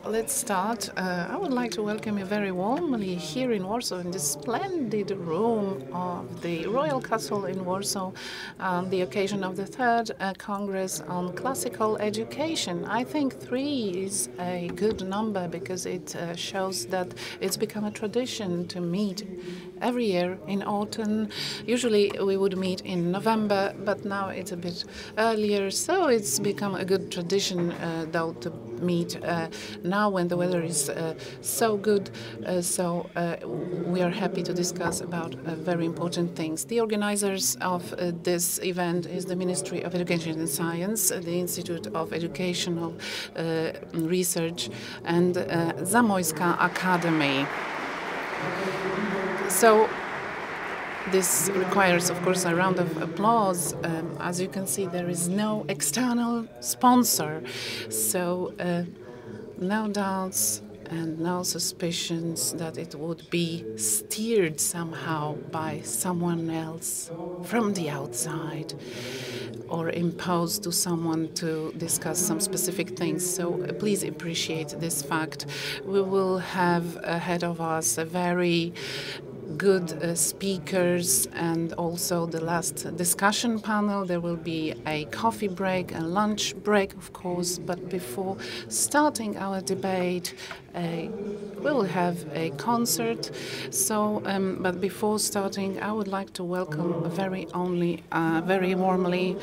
Let's start. I would like to welcome you very warmly here in Warsaw, in this splendid room of the Royal Castle in Warsaw, on the occasion of the third Congress on Classical Education. I think 3 is a good number because it shows that it's become a tradition to meet every year in autumn. Usually we would meet in November, but now it's a bit earlier, so it's become a good tradition, though, to meet now when the weather is so good. We are happy to discuss about very important things. The organizers of this event is the Ministry of Education and Science, the Institute of Educational Research, and Zamoyska Academy. So this requires, of course, a round of applause. As you can see, there is no external sponsor, so no doubts and no suspicions that it would be steered somehow by someone else from the outside or imposed to someone to discuss some specific things. So please appreciate this fact. We will have ahead of us a very good speakers and also the last discussion panel. There will be a coffee break, a lunch break, of course, but before starting our debate, we'll have a concert. So, but before starting, I would like to welcome very warmly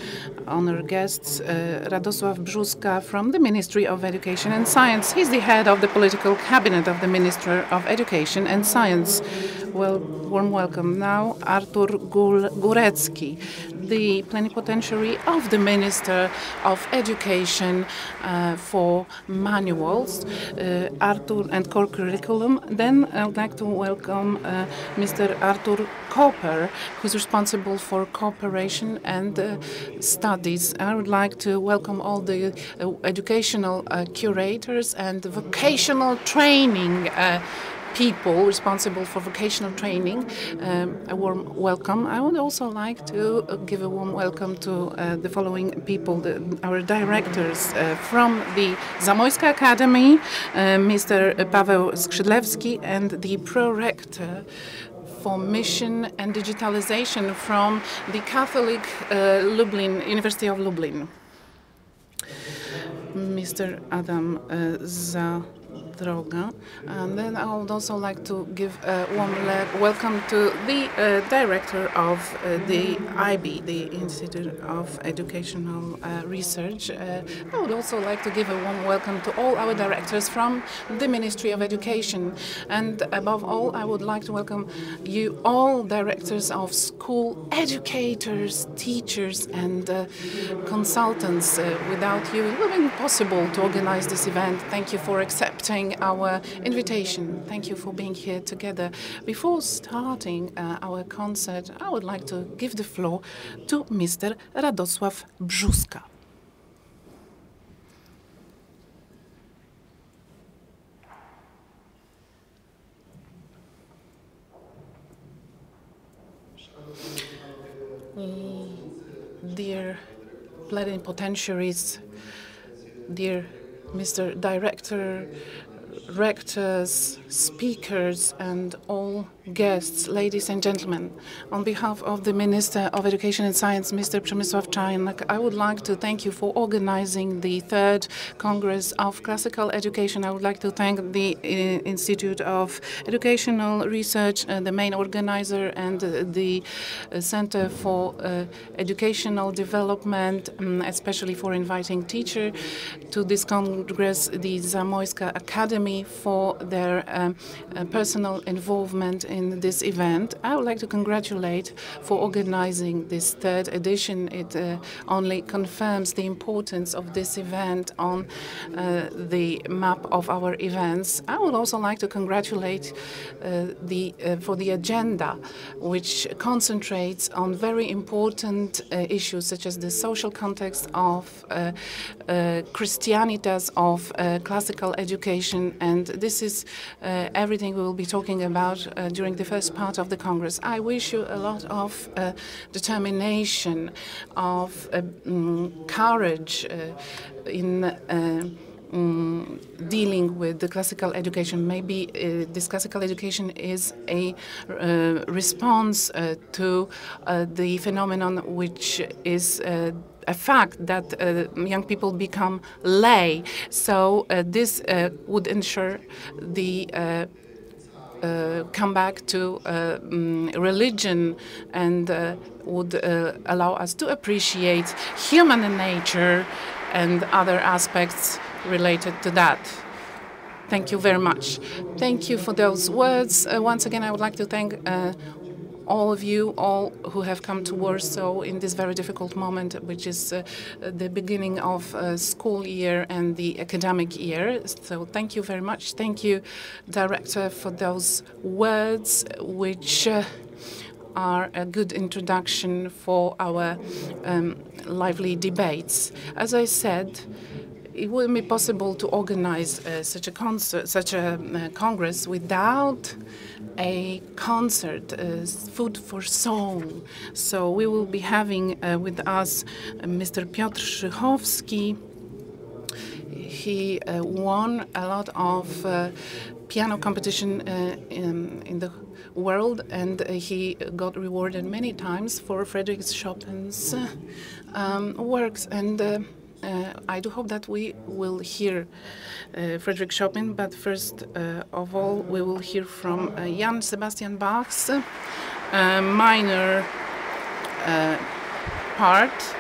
honored guests, Radosław Brzózka from the Ministry of Education and Science. He's the head of the political cabinet of the Minister of Education and Science. Well, warm welcome. Now, Artur Górecki, the plenipotentiary of the Minister of Education for manuals, Artur and core curriculum. Then I would like to welcome Mr. Artur Koper, who's responsible for cooperation and studies. I would like to welcome all the educational curators and vocational training people responsible for vocational training. A warm welcome. I would also like to give a warm welcome to the following people, our directors from the Zamoyska Academy, Mr. Paweł Skrzydlewski, and the Prorector for Mission and Digitalization from the Catholic University of Lublin, Mr. Adam Zadroga. And then I would also like to give a warm welcome to the director of the IB, the Institute of Educational Research. I would also like to give a warm welcome to all our directors from the Ministry of Education. And above all, I would like to welcome you all directors of school, educators, teachers, and consultants. Without you, it would have been impossible to organize this event. Thank you for accepting our invitation. Thank you for being here together. Before starting our concert, I would like to give the floor to Mr. Radosław Brzózka. Dear plenipotentiaries, dear Mr. Director, rectors, speakers, and all guests, ladies and gentlemen. On behalf of the Minister of Education and Science, Mr. Przemysław Czarnek, I would like to thank you for organizing the third Congress of Classical Education. I would like to thank the Institute of Educational Research, the main organizer, and the Center for Educational Development, especially for inviting teachers to this Congress, the Zamoyska Academy, for their personal involvement in this event. I would like to congratulate for organizing this third edition. It only confirms the importance of this event on the map of our events. I would also like to congratulate for the agenda, which concentrates on very important issues such as the social context of Christianitas, of classical education, and this is everything we will be talking about during the first part of the Congress. I wish you a lot of determination, of courage in dealing with the classical education. Maybe this classical education is a response to the phenomenon which is a fact that young people become lay. So this would ensure the come back to religion and would allow us to appreciate human nature and other aspects related to that. Thank you very much. Thank you for those words. Once again, I would like to thank all of you, all who have come to Warsaw in this very difficult moment, which is the beginning of school year and the academic year. So thank you very much. Thank you, Director, for those words, which are a good introduction for our lively debates. As I said, it wouldn't be possible to organize such a congress without a concert, food for song. So we will be having with us Mr. Piotr Szychowski. He won a lot of piano competition in the world, and he got rewarded many times for Frédéric Chopin's works. And I do hope that we will hear Frédéric Chopin, but first of all, we will hear from Jan Sebastian Bach's minor part.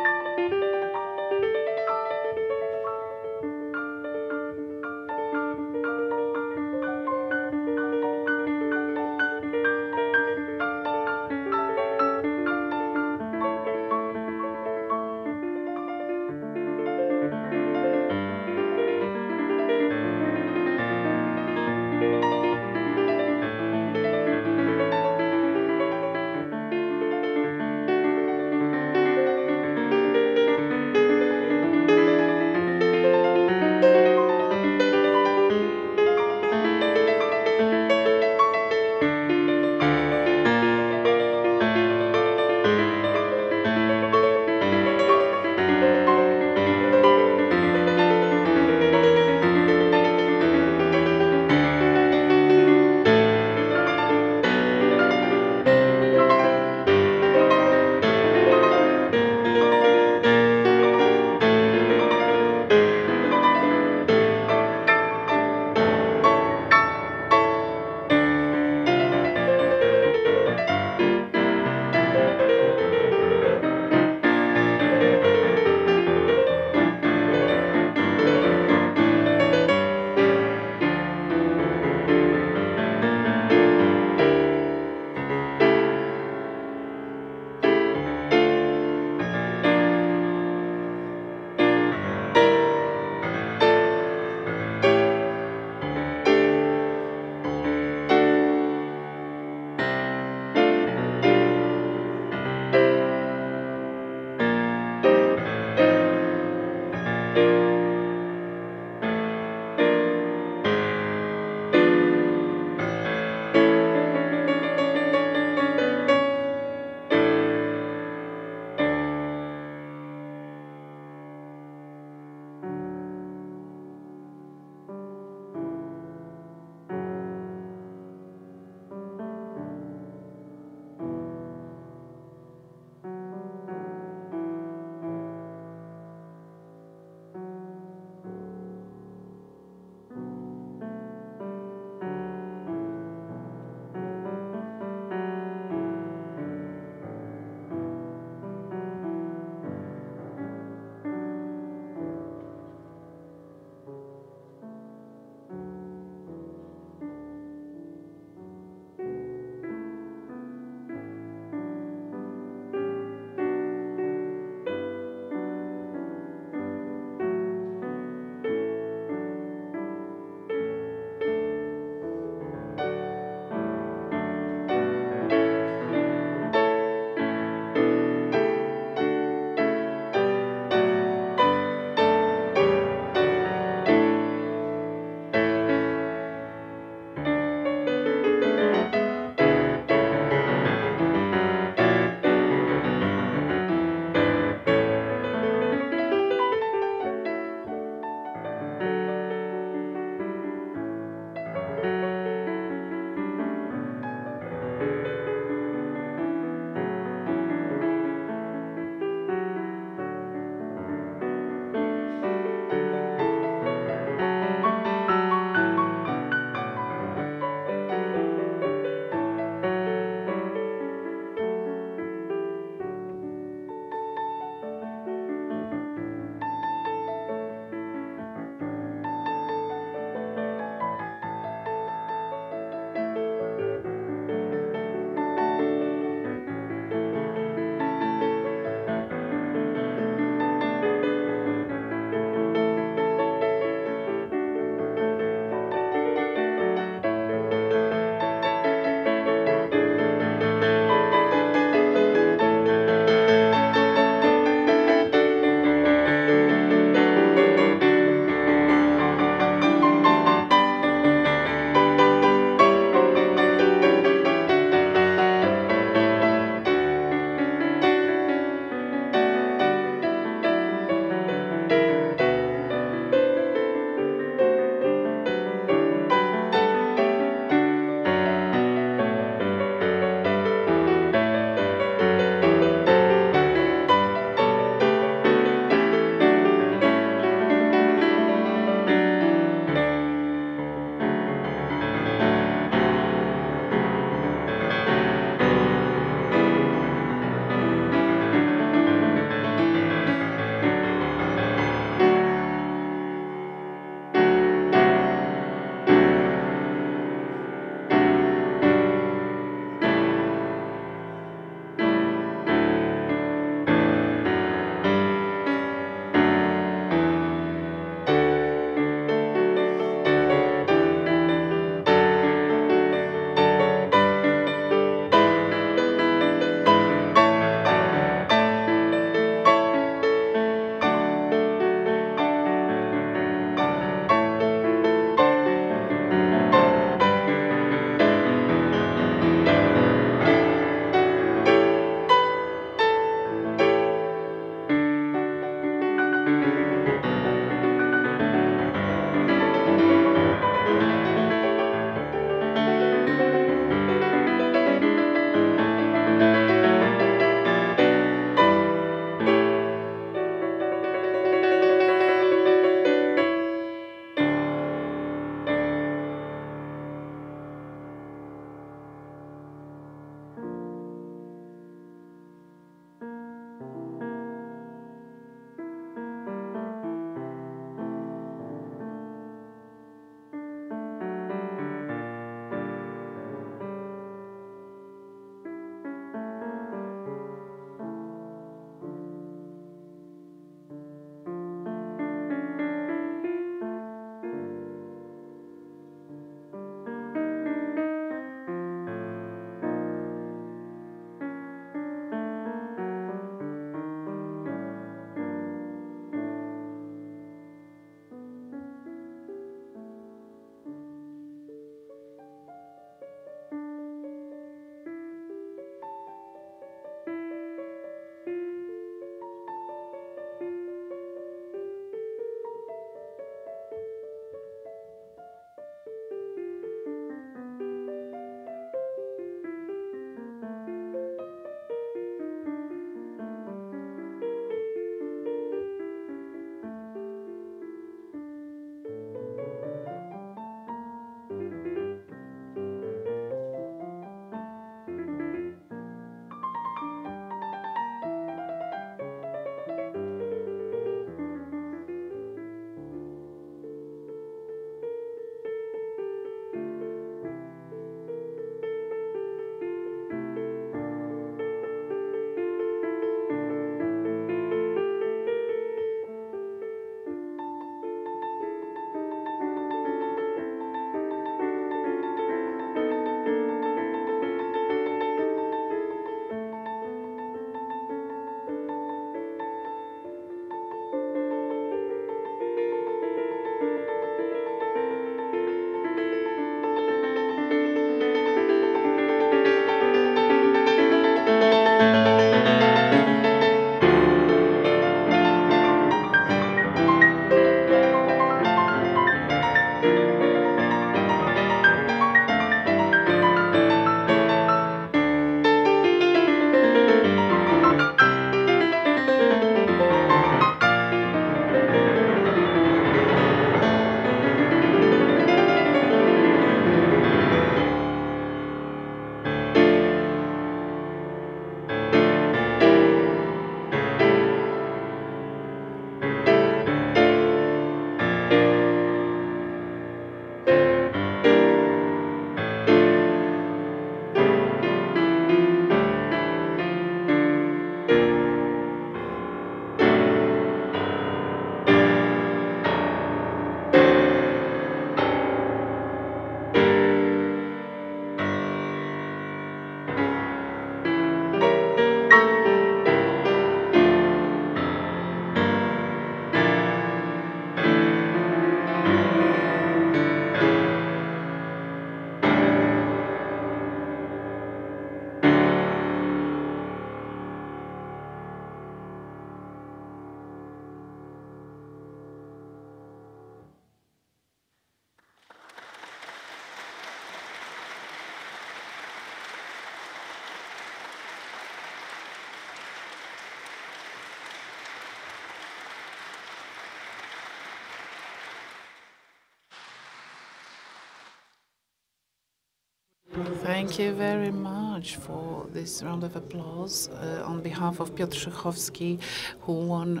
Thank you very much for this round of applause on behalf of Piotr Szychowski, who won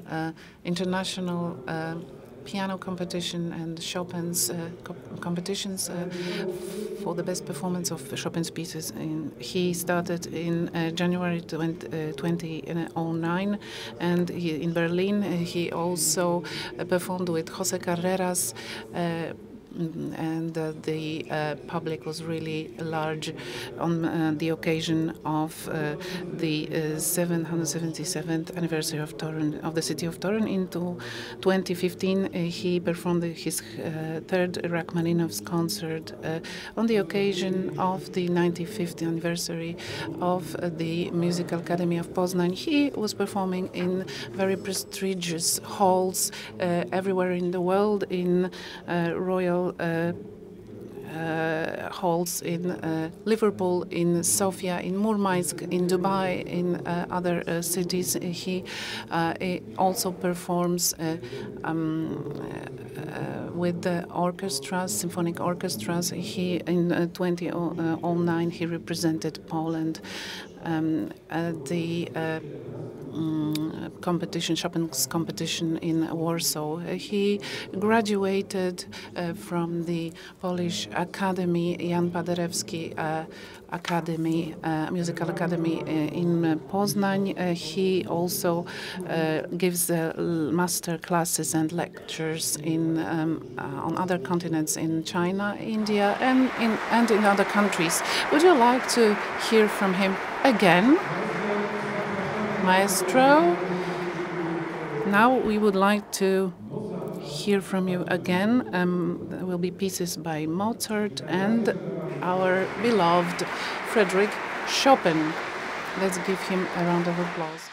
international piano competition and Chopin's competitions for the best performance of Chopin's pieces. He started in January 2009, and in Berlin he also performed with Jose Carreras and the public was really large on the occasion of the 777th anniversary of the city of Torun. In 2015, he performed his third Rachmaninoff's concert on the occasion of the 95th anniversary of the Musical Academy of Poznań. He was performing in very prestigious halls everywhere in the world, in royal halls in Liverpool, in Sofia, in Murmansk, in Dubai, in other cities. He also performs with the orchestras, symphonic orchestras. He in 2009 he represented Poland at the competition, Chopin's competition in Warsaw. He graduated from the Polish Academy, Jan Paderewski Academy, Musical Academy in Poznań. He also gives master classes and lectures in on other continents, in China, India, and in other countries. Would you like to hear from him again, Maestro? Now we would like to hear from you again. There will be pieces by Mozart and our beloved Frédéric Chopin. Let's give him a round of applause.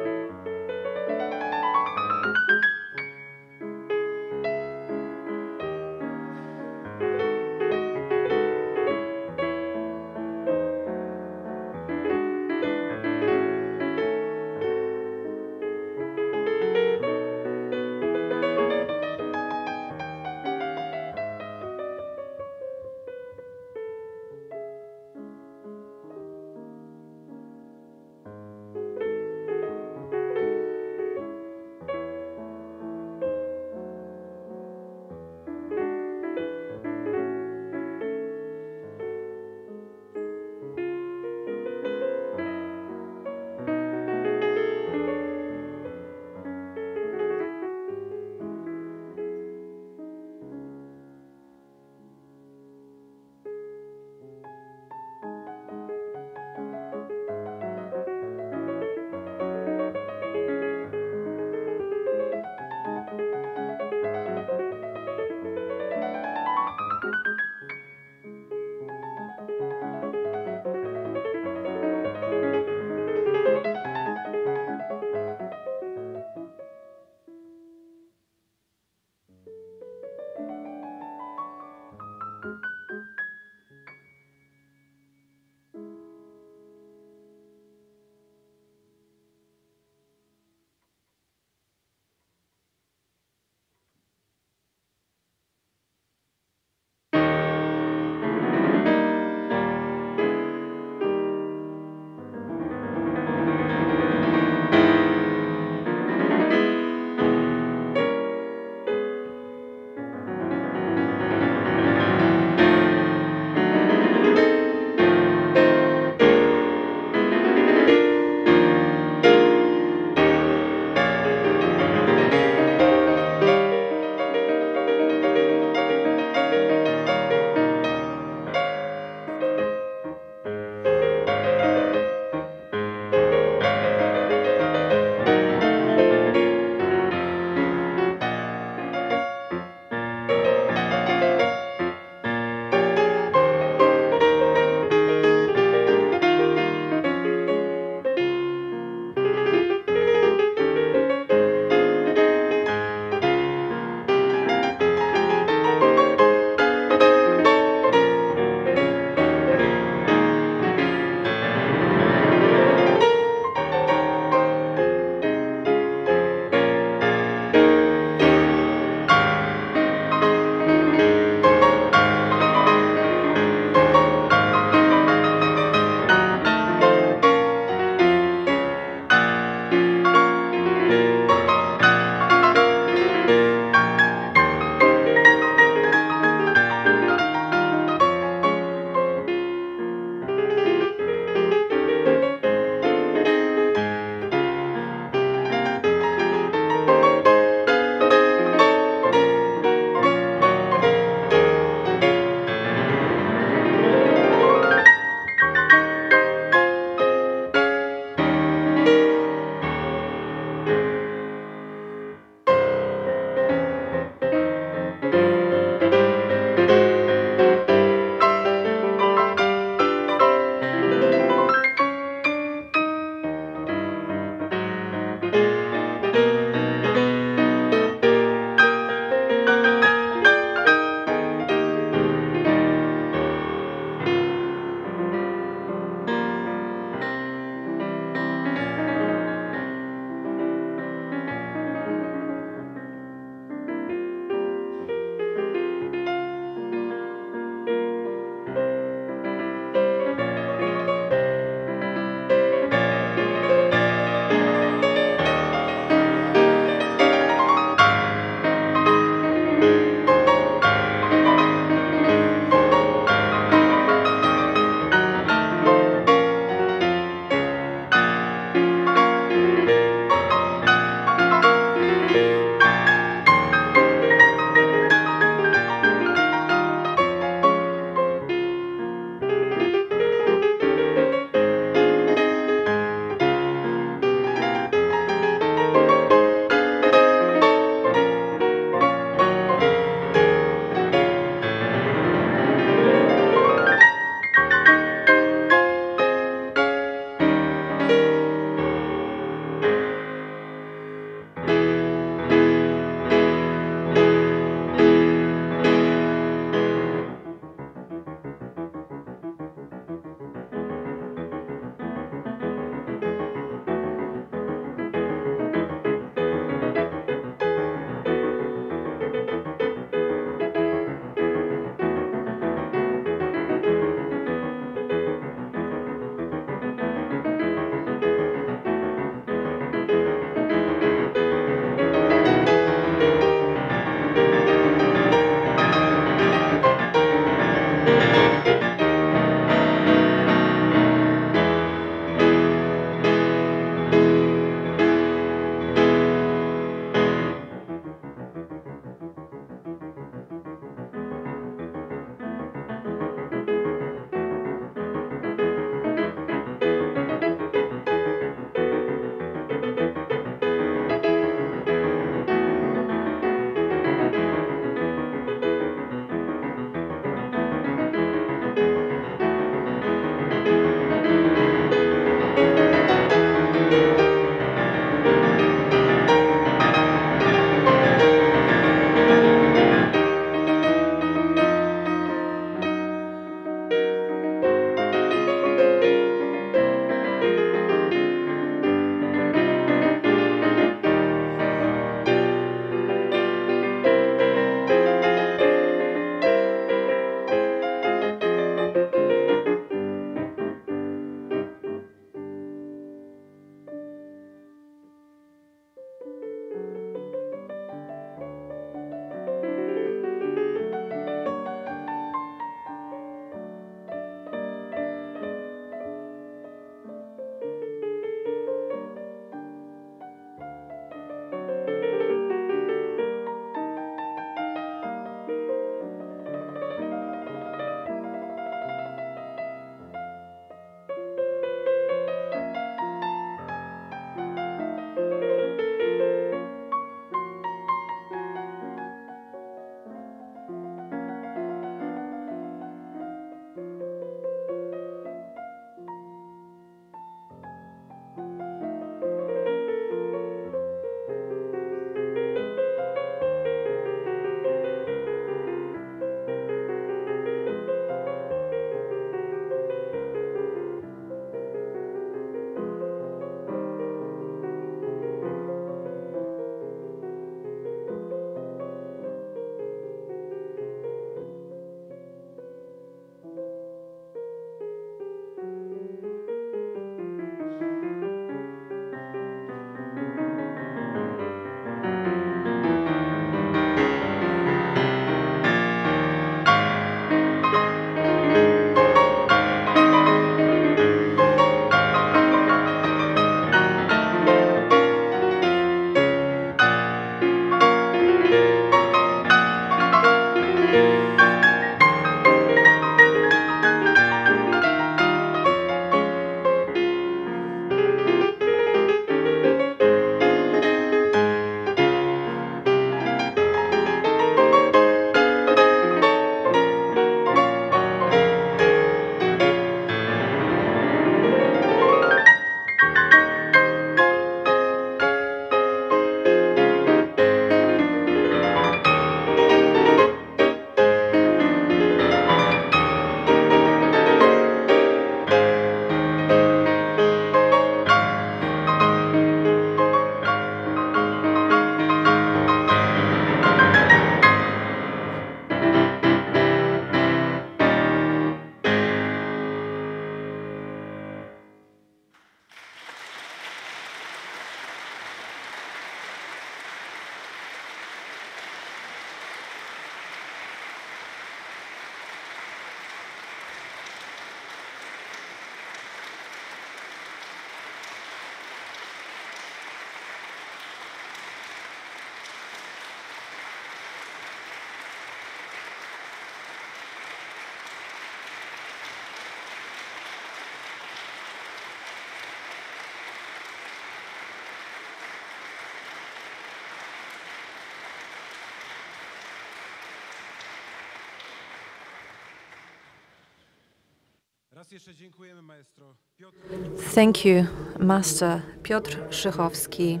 Thank you, Master Piotr Szychowski.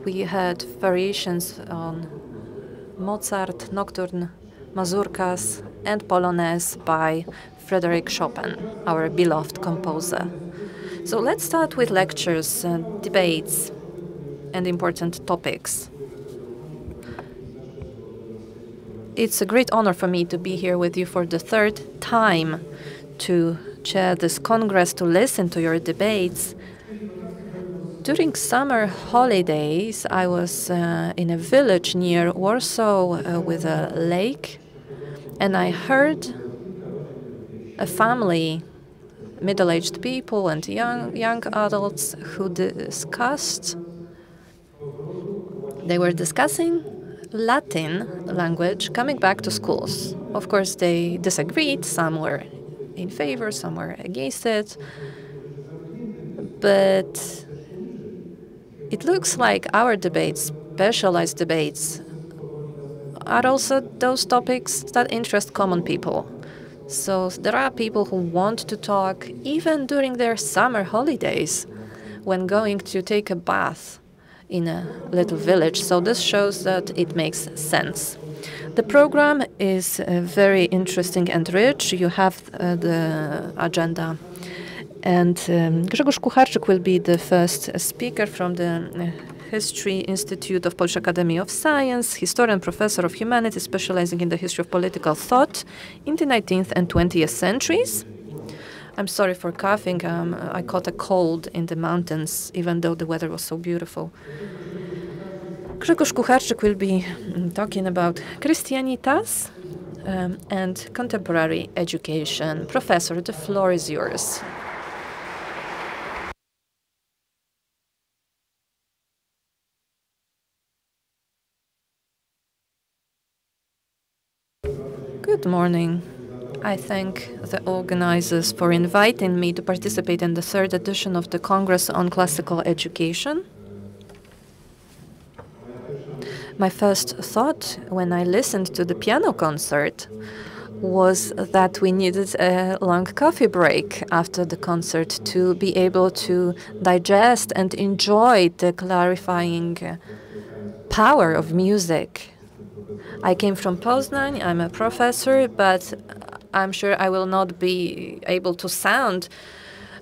We had variations on Mozart, Nocturne, Mazurkas, and Polonaise by Frédéric Chopin, our beloved composer. So let's start with lectures, debates, and important topics. It's a great honor for me to be here with you for the third time to chair this Congress, to listen to your debates. During summer holidays, I was in a village near Warsaw with a lake, and I heard a family, middle-aged people and young adults who they were discussing Latin language coming back to schools. Of course, they disagreed. Some were in favor, some were against it. But it looks like our debates, specialized debates, are also those topics that interest common people. So there are people who want to talk even during their summer holidays when going to take a bath in a little village. So this shows that it makes sense. The program is very interesting and rich. You have the agenda. And Grzegorz Kucharczyk will be the first speaker from the History Institute of Polish Academy of Science, historian, professor of humanities, specializing in the history of political thought in the 19th and 20th centuries. I'm sorry for coughing. I caught a cold in the mountains, even though the weather was so beautiful. Grzegorz Kucharczyk will be talking about Christianitas and contemporary education. Professor, the floor is yours. Good morning. I thank the organizers for inviting me to participate in the third edition of the Congress on Classical Education. My first thought when I listened to the piano concert was that we needed a long coffee break after the concert to be able to digest and enjoy the clarifying power of music. I came from Poznań. I'm a professor, but I'm sure I will not be able to sound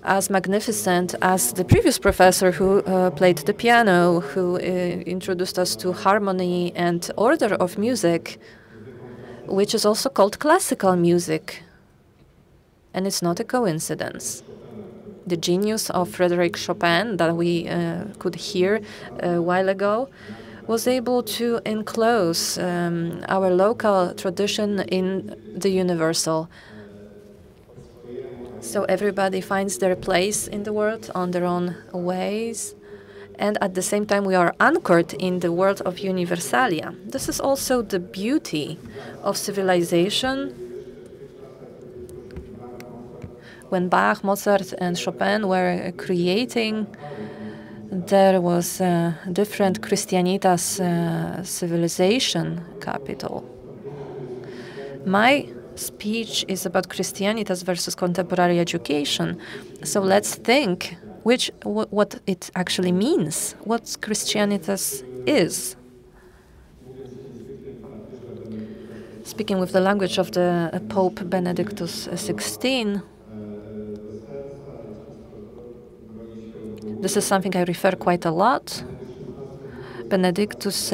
as magnificent as the previous professor who played the piano, who introduced us to harmony and order of music, which is also called classical music. And it's not a coincidence. The genius of Frédéric Chopin that we could hear a while ago was able to enclose our local tradition in the universal. So everybody finds their place in the world on their own ways. And at the same time, we are anchored in the world of universalia. This is also the beauty of civilization. When Bach, Mozart, and Chopin were creating, there was a different Christianitas civilization capital. My speech is about Christianitas versus contemporary education. So let's think what it actually means, what Christianitas is. Speaking with the language of the Pope Benedictus XVI, this is something I refer quite a lot. Benedictus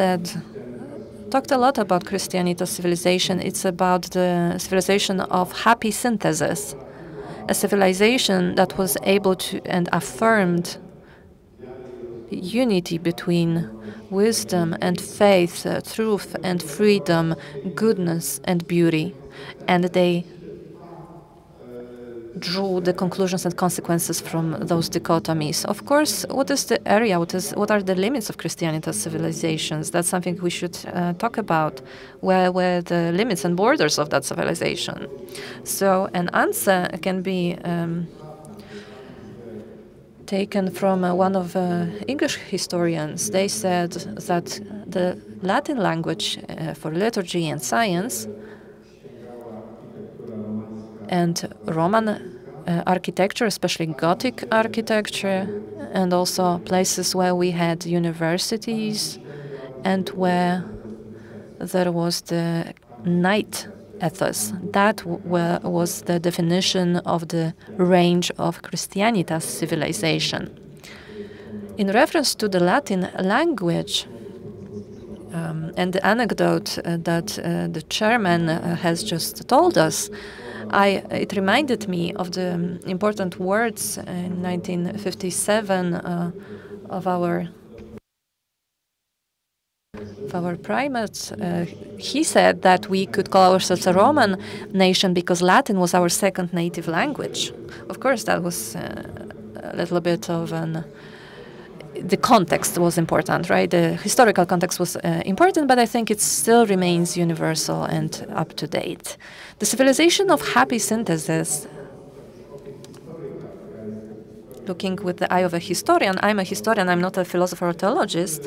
talked a lot about Christianitas civilization. It's about the civilization of happy synthesis, a civilization that was able to and affirmed unity between wisdom and faith, truth and freedom, goodness and beauty. And they drew the conclusions and consequences from those dichotomies. Of course, what is the area, what are the limits of Christianitas civilizations? That's something we should talk about. Where were the limits and borders of that civilization? So an answer can be taken from one of English historians. They said that the Latin language for liturgy and science and Roman architecture, especially Gothic architecture, and also places where we had universities and where there was the knight ethos. That was the definition of the range of Christianitas civilization. In reference to the Latin language, and the anecdote that the chairman has just told us, it reminded me of the important words in 1957 of our primates. He said that we could call ourselves a Roman nation because Latin was our second native language. Of course, that was a little bit of the context was important, right? The historical context was important, but I think it still remains universal and up to date. The civilization of happy synthesis, looking with the eye of a historian, I'm a historian, I'm not a philosopher or theologist.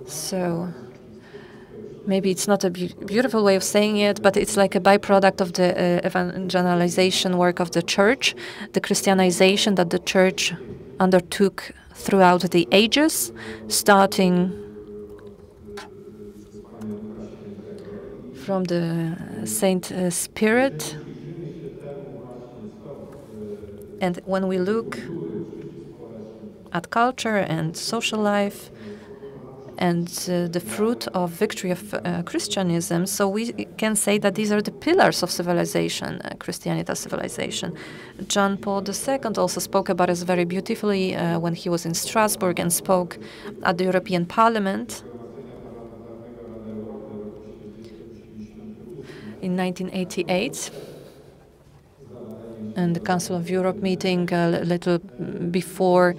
So maybe it's not a beautiful way of saying it, but it's like a byproduct of the evangelization work of the church, the Christianization that the church undertook throughout the ages, starting from the Saint Spirit. And when we look at culture and social life, and the fruit of victory of Christianism. So we can say that these are the pillars of civilization, Christianitas civilization. John Paul II also spoke about it very beautifully when he was in Strasbourg and spoke at the European Parliament in 1988. And the Council of Europe meeting a little before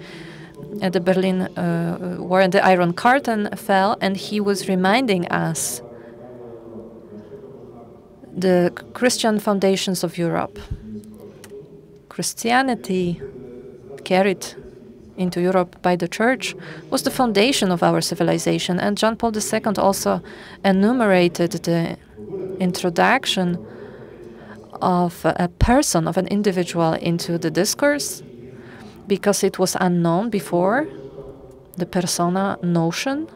at the Berlin War, the Iron Curtain fell, and he was reminding us the Christian foundations of Europe. Christianity carried into Europe by the Church was the foundation of our civilization, and John Paul II also enumerated the introduction of a person, of an individual into the discourse, because it was unknown before, the persona notion,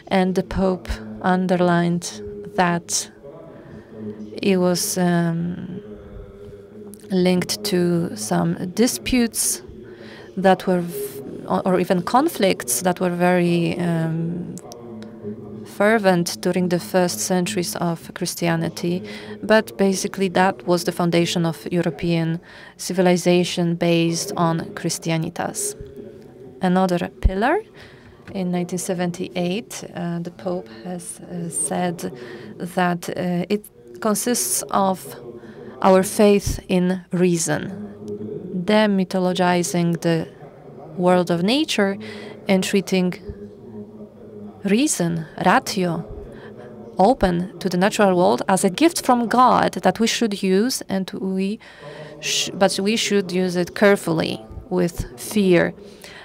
and the Pope underlined that it was linked to some disputes that were, or even conflicts that were very fervent during the first centuries of Christianity, but basically that was the foundation of European civilization based on Christianitas. Another pillar, in 1978, the Pope has said that it consists of our faith in reason, demythologizing the world of nature and treating reason, ratio, open to the natural world as a gift from God that we should use, and but we should use it carefully with fear.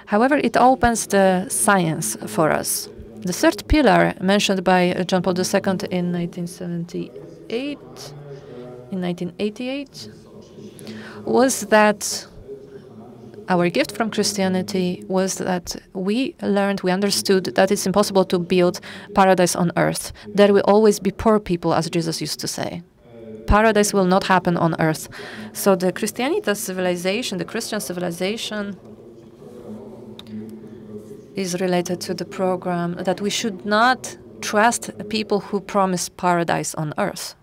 However, it opens the science for us. The third pillar mentioned by John Paul II in 1988, was that our gift from Christianity was that we learned, we understood that it's impossible to build paradise on earth. There will always be poor people, as Jesus used to say. Paradise will not happen on earth. So the Christianitas civilization, the Christian civilization, is related to the program that we should not trust people who promise paradise on earth.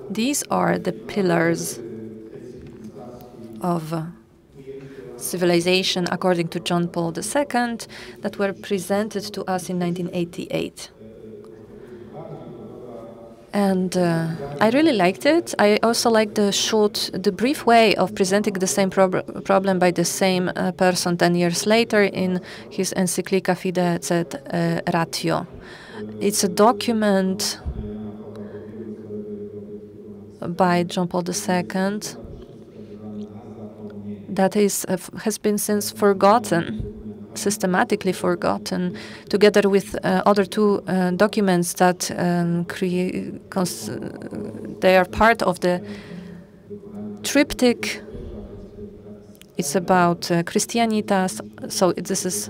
These are the pillars of civilization, according to John Paul II, that were presented to us in 1988. And I really liked it. I also liked the brief way of presenting the same problem by the same person 10 years later in his encyclica Fide et Ratio. It's a document by John Paul II that has been since forgotten. systematically forgotten, together with other two documents that they are part of the triptych. It's about Christianitas. So this is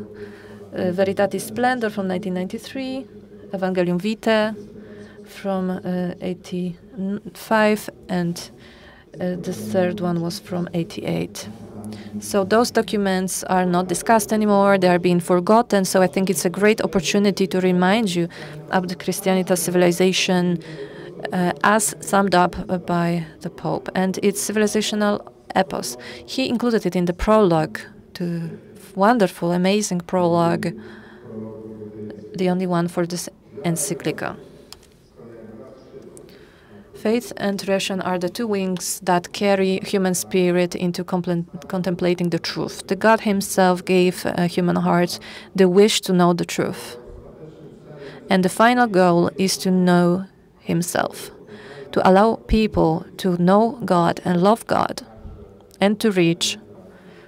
Veritatis Splendor from 1993, Evangelium Vitae from 85, and the third one was from 88. So those documents are not discussed anymore. They are being forgotten. So I think it's a great opportunity to remind you of the Christianitas civilization as summed up by the Pope and its civilizational epos. He included it in the prologue, to wonderful, amazing prologue, the only one for this encyclica. Faith and reason are the two wings that carry human spirit into contemplating the truth. The God himself gave human hearts the wish to know the truth. And the final goal is to know himself, to allow people to know God and love God, and to reach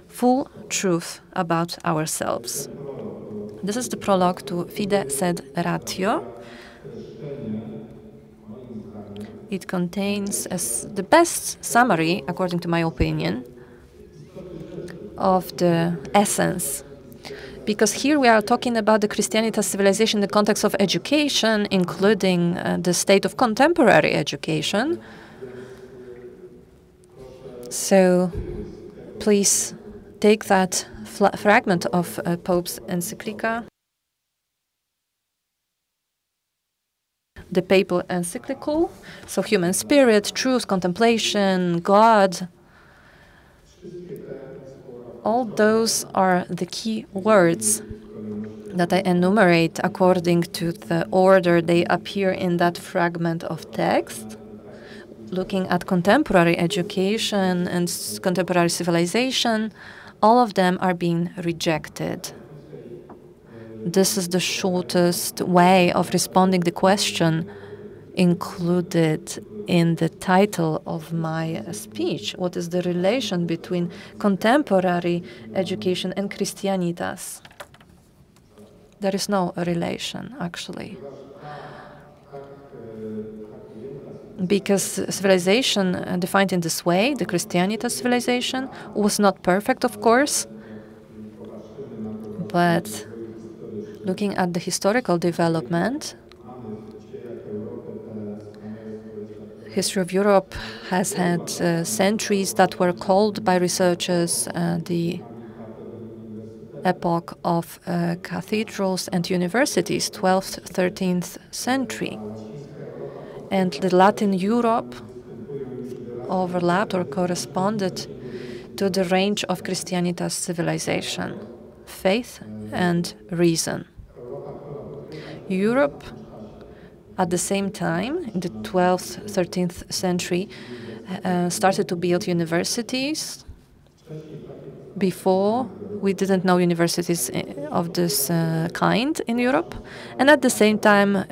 full truth about ourselves. This is the prologue to Fide sed ratio. It contains the best summary, according to my opinion, of the essence. Because here we are talking about the Christianitas civilization in the context of education, including the state of contemporary education. So please take that fragment of Pope's encyclica, the papal encyclical, so human spirit, truth, contemplation, God. All those are the key words that I enumerate according to the order they appear in that fragment of text. Looking at contemporary education and contemporary civilization, all of them are being rejected. This is the shortest way of responding to the question included in the title of my speech. What is the relation between contemporary education and Christianitas? There is no relation, actually. Because civilization defined in this way, the Christianitas civilization, was not perfect, of course, but looking at the historical development, history of Europe has had centuries that were called by researchers the epoch of cathedrals and universities, 12th, 13th century. And the Latin Europe overlapped or corresponded to the range of Christianitas civilization, faith and reason. Europe, at the same time, in the 12th, 13th century, started to build universities. Before, we didn't know universities of this kind in Europe. And at the same time,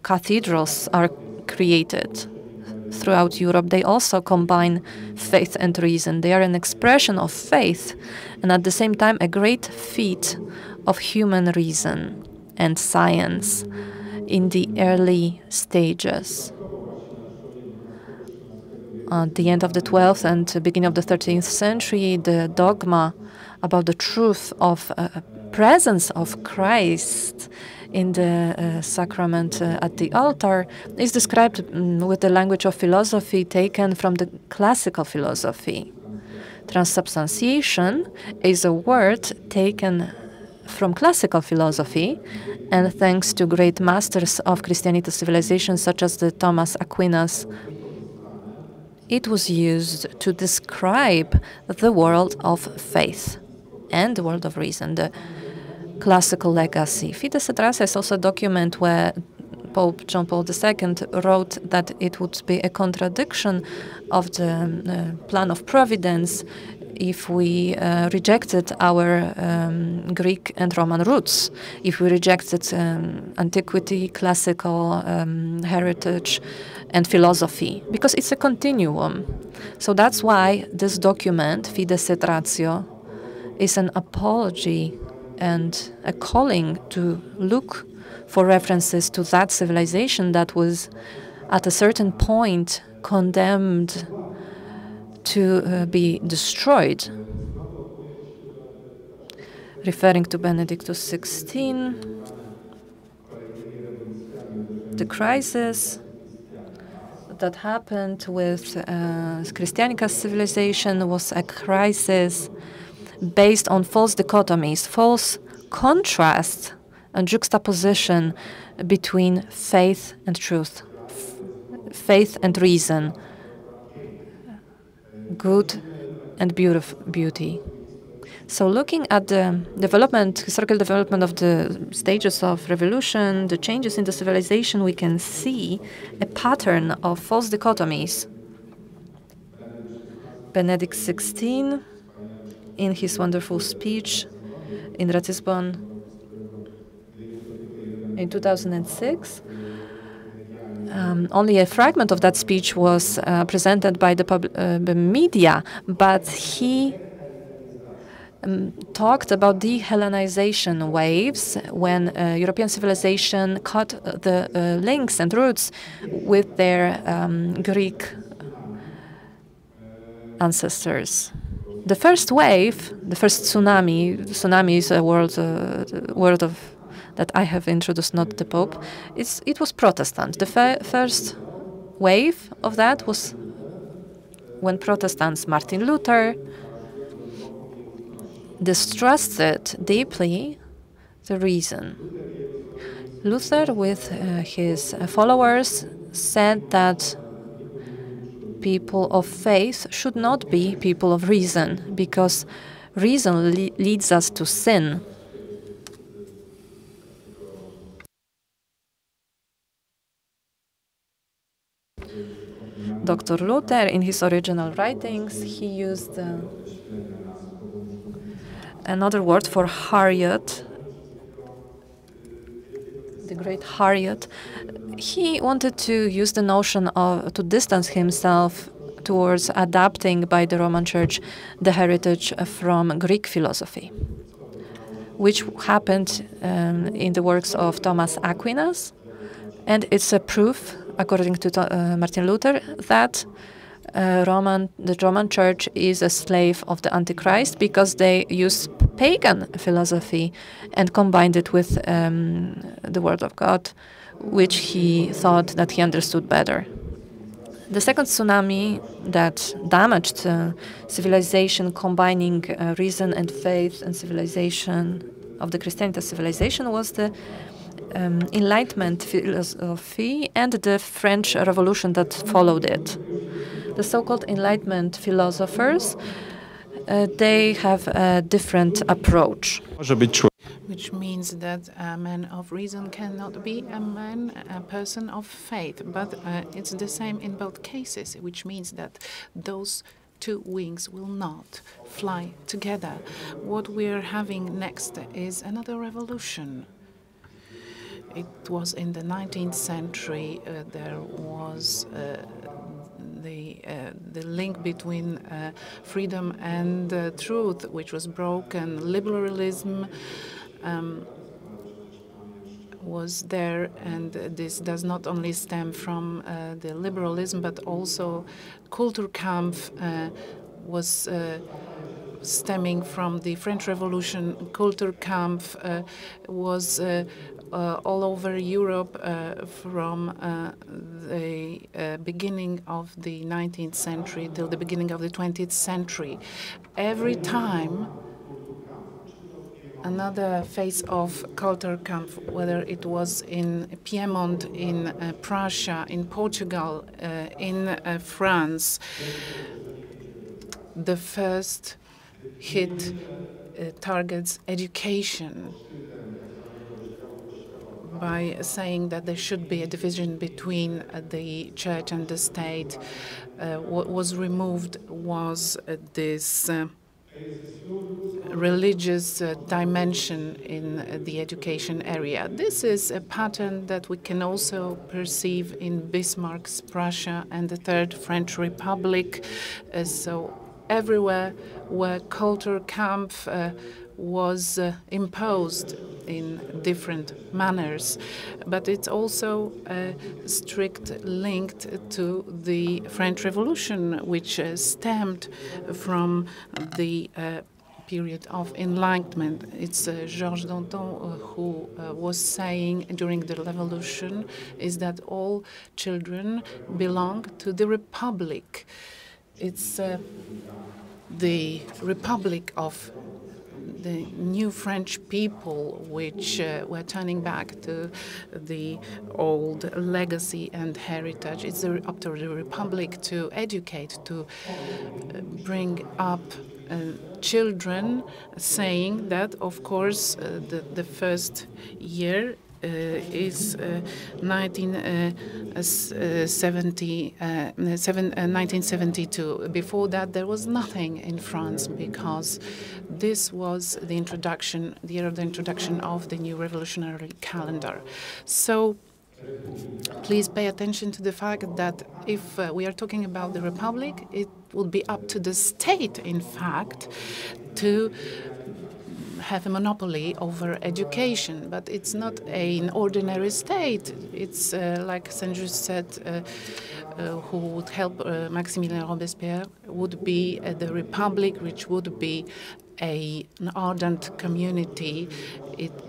cathedrals are created throughout Europe. They also combine faith and reason. They are an expression of faith and at the same time a great feat of human reason and science in the early stages. At the end of the 12th and beginning of the 13th century, the dogma about the truth of presence of Christ in the sacrament at the altar is described with the language of philosophy taken from the classical philosophy. Transubstantiation is a word taken from classical philosophy, and thanks to great masters of Christianitas civilization such as the Thomas Aquinas, it was used to describe the world of faith and the world of reason, the classical legacy. Fides et Ratio is also a document where Pope John Paul II wrote that it would be a contradiction of the plan of providence if we rejected our Greek and Roman roots, if we rejected antiquity, classical heritage, and philosophy, because it's a continuum. So that's why this document, Fides et Ratio, is an apology and a calling to look for references to that civilization that was at a certain point condemned to be destroyed. Referring to Benedictus XVI, the crisis that happened with Christianitas civilization was a crisis based on false dichotomies, false contrast and juxtaposition between faith and truth, faith and reason, good and beauty. So looking at the historical development of the stages of revolution, the changes in the civilization, we can see a pattern of false dichotomies. Benedict XVI, in his wonderful speech in Ratisbon in 2006, only a fragment of that speech was presented by the media, but he talked about the Hellenization waves when European civilization cut the links and roots with their Greek ancestors. The first wave, the first tsunami is a word that I have introduced, not the Pope. It was Protestant. The first wave of that was when Protestants, Martin Luther, distrusted deeply the reason. Luther, with his followers, said that people of faith should not be people of reason, because reason leads us to sin. Dr. Luther, in his original writings, he used another word for Harriet, the great Harriet. He wanted to use the notion to distance himself towards adapting by the Roman Church the heritage from Greek philosophy, which happened in the works of Thomas Aquinas. And it's a proof, according to Martin Luther, that the Roman Church is a slave of the Antichrist, because they use pagan philosophy and combined it with the Word of God, which he thought that he understood better. The second tsunami that damaged civilization, combining reason and faith and civilization of the Christianitas civilization, was the Enlightenment philosophy and the French Revolution that followed it. The so-called Enlightenment philosophers, they have a different approach. Which means that a man of reason cannot be a person of faith. But it's the same in both cases, which means that those two wings will not fly together. What we're having next is another revolution. It was in the 19th century. There was the link between freedom and truth, which was broken. Liberalism was there, and this does not only stem from the liberalism, but also Kulturkampf was stemming from the French Revolution. Kulturkampf was all over Europe from the beginning of the 19th century till the beginning of the 20th century. Every time another phase of Kulturkampf, whether it was in Piedmont, in Prussia, in Portugal, in France, the first hit targets education by saying that there should be a division between the church and the state. What was removed was this religious dimension in the education area. This is a pattern that we can also perceive in Bismarck's Prussia and the Third French Republic. So everywhere where Kulturkampf was imposed in different manners, but it's also strict linked to the French Revolution, which stemmed from the period of Enlightenment. It's Georges Danton who was saying during the revolution is that all children belong to the Republic. It's the Republic of the new French people, which were turning back to the old legacy and heritage. It's up to the Republic to educate, to bring up children, saying that, of course, the first year is 1972. Before that, there was nothing in France, because this was the introduction, the year of the introduction of the new revolutionary calendar. So please pay attention to the fact that if we are talking about the Republic, it will be up to the state, in fact, to have a monopoly over education. But it's not an ordinary state. It's like Saint-Just said, who would help Maximilien Robespierre, would be the Republic, which would be an ardent community.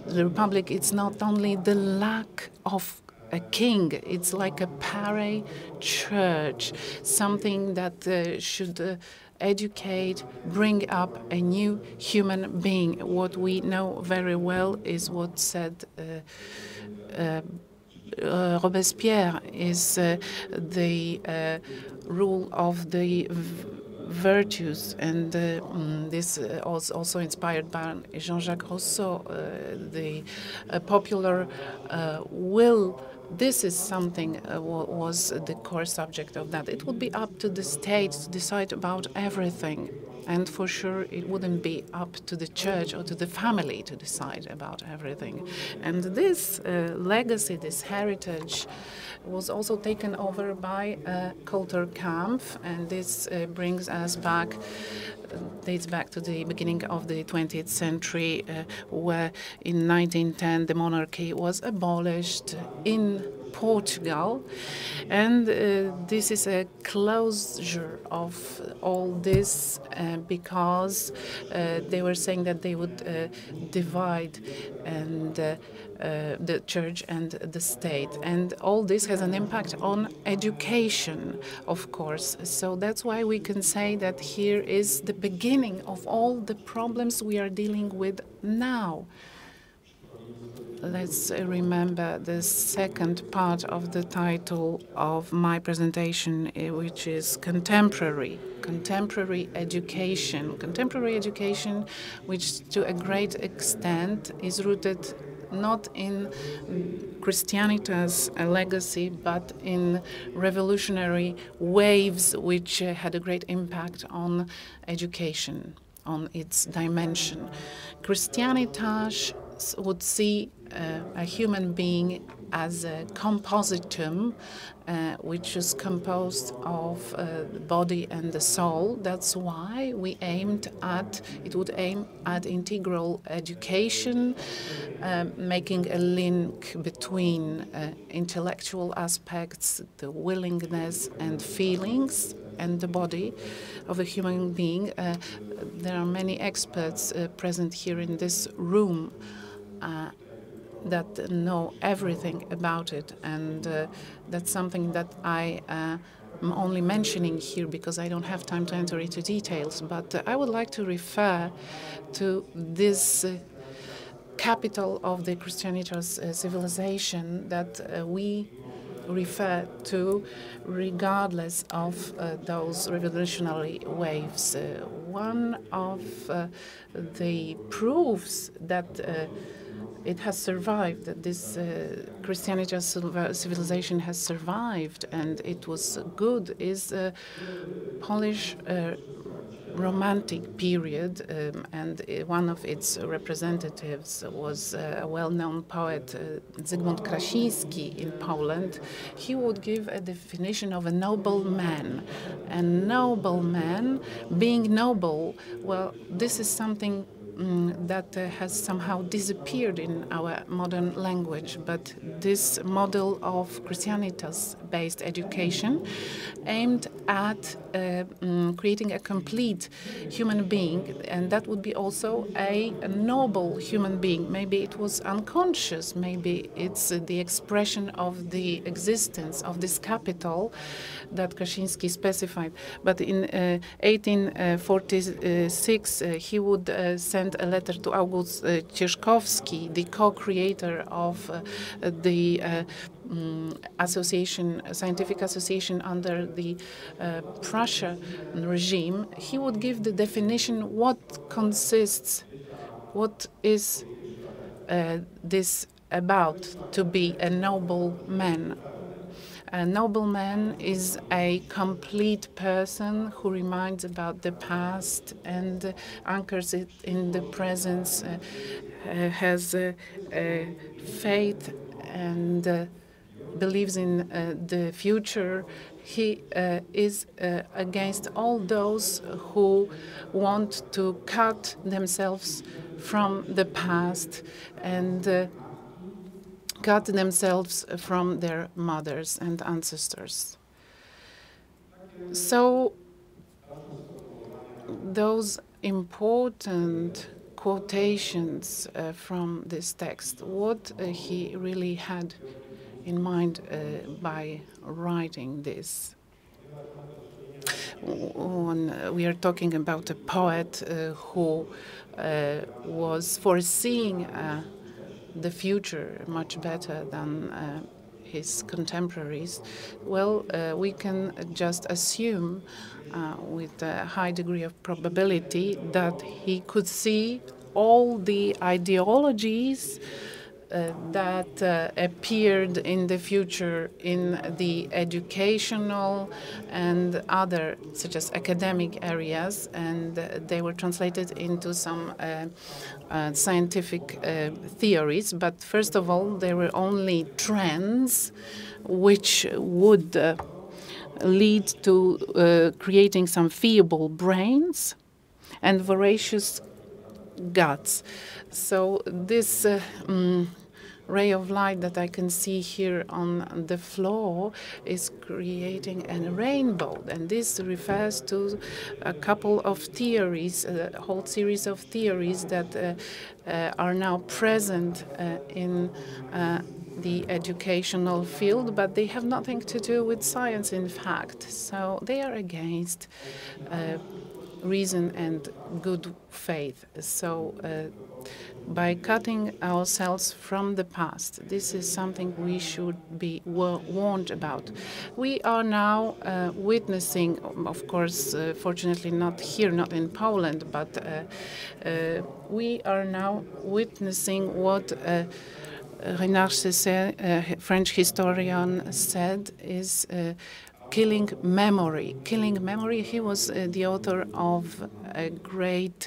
The Republic, it's not only the lack of a king, it's like a para-church, something that should educate, bring up a new human being. What we know very well is what said Robespierre is the rule of the virtues, and this was also inspired by Jean-Jacques Rousseau, the popular will. This is something was the core subject of that. It would be up to the state to decide about everything. And for sure, it wouldn't be up to the church or to the family to decide about everything. And this legacy, this heritage, was also taken over by Coulter Kampf, and this brings us back, dates back to the beginning of the 20th century, where in 1910 the monarchy was abolished in Portugal, and this is a closure of all this because they were saying that they would divide and the church and the state, and all this has an impact on education, of course. So that's why we can say that here is the beginning of all the problems we are dealing with now. Let's remember the second part of the title of my presentation, which is contemporary education. Contemporary education, which to a great extent is rooted not in Christianitas legacy, but in revolutionary waves, which had a great impact on education, on its dimension. Christianitas would see a human being as a compositum, which is composed of the body and the soul. That's why we aimed at, it would aim at integral education, making a link between intellectual aspects, the willingness and feelings, and the body of a human being. There are many experts present here in this room that know everything about it, and that's something that I am only mentioning here because I don't have time to enter into details, but I would like to refer to this capital of the Christianitas civilization that we refer to regardless of those revolutionary waves. One of the proofs that it has survived, that this Christianitas civilization has survived and it was good, is a Polish Romantic period, and one of its representatives was a well-known poet, Zygmunt Krasiński in Poland. He would give a definition of a noble man. A noble man, being noble, well, this is something that has somehow disappeared in our modern language. But this model of Christianitas-based education aimed at creating a complete human being, and that would be also a noble human being. Maybe it was unconscious, maybe it's the expression of the existence of this capital that Kaczynski specified. But in 1846, he would send a letter to August Cieszkowski, the co-creator of the scientific association under the Prussia regime. He would give the definition what is this about to be a noble man. A noble man is a complete person who reminds about the past and anchors it in the present, has faith and believes in the future. He is against all those who want to cut themselves from the past and cut themselves from their mothers and ancestors. So those important quotations from this text, what he really had in mind by writing this. When we are talking about a poet who was foreseeing the future much better than his contemporaries, well, we can just assume with a high degree of probability that he could see all the ideologies that appeared in the future in the educational and other, such as academic areas, and they were translated into some scientific theories. But first of all, there were only trends which would lead to creating some feeble brains and voracious guts. So this ray of light that I can see here on the floor is creating a rainbow, and this refers to a couple of theories, a whole series of theories that are now present in the educational field, but they have nothing to do with science, in fact. So they are against reason and good faith. So by cutting ourselves from the past, this is something we should be warned about. We are now witnessing, of course, fortunately not here, not in Poland, but we are now witnessing what Renard Cesset, French historian, said is killing memory. Killing memory. He was the author of a great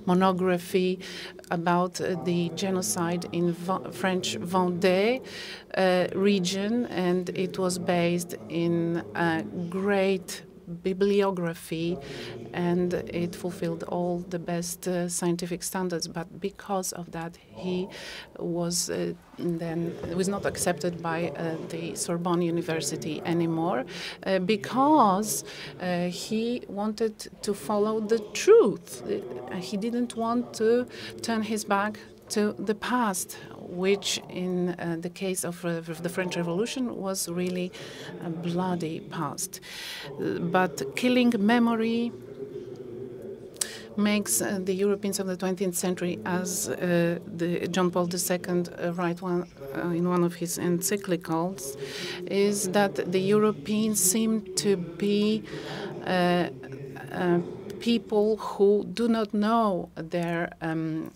monography about the genocide in French Vendée region, and it was based in a great bibliography, and it fulfilled all the best scientific standards. But because of that, he was not accepted by the Sorbonne University anymore, because he wanted to follow the truth. He didn't want to turn his back to the past, which in the case of the French Revolution was really a bloody past. But killing memory makes the Europeans of the 20th century, as John Paul II wrote in one of his encyclicals, is that the Europeans seem to be people who do not know their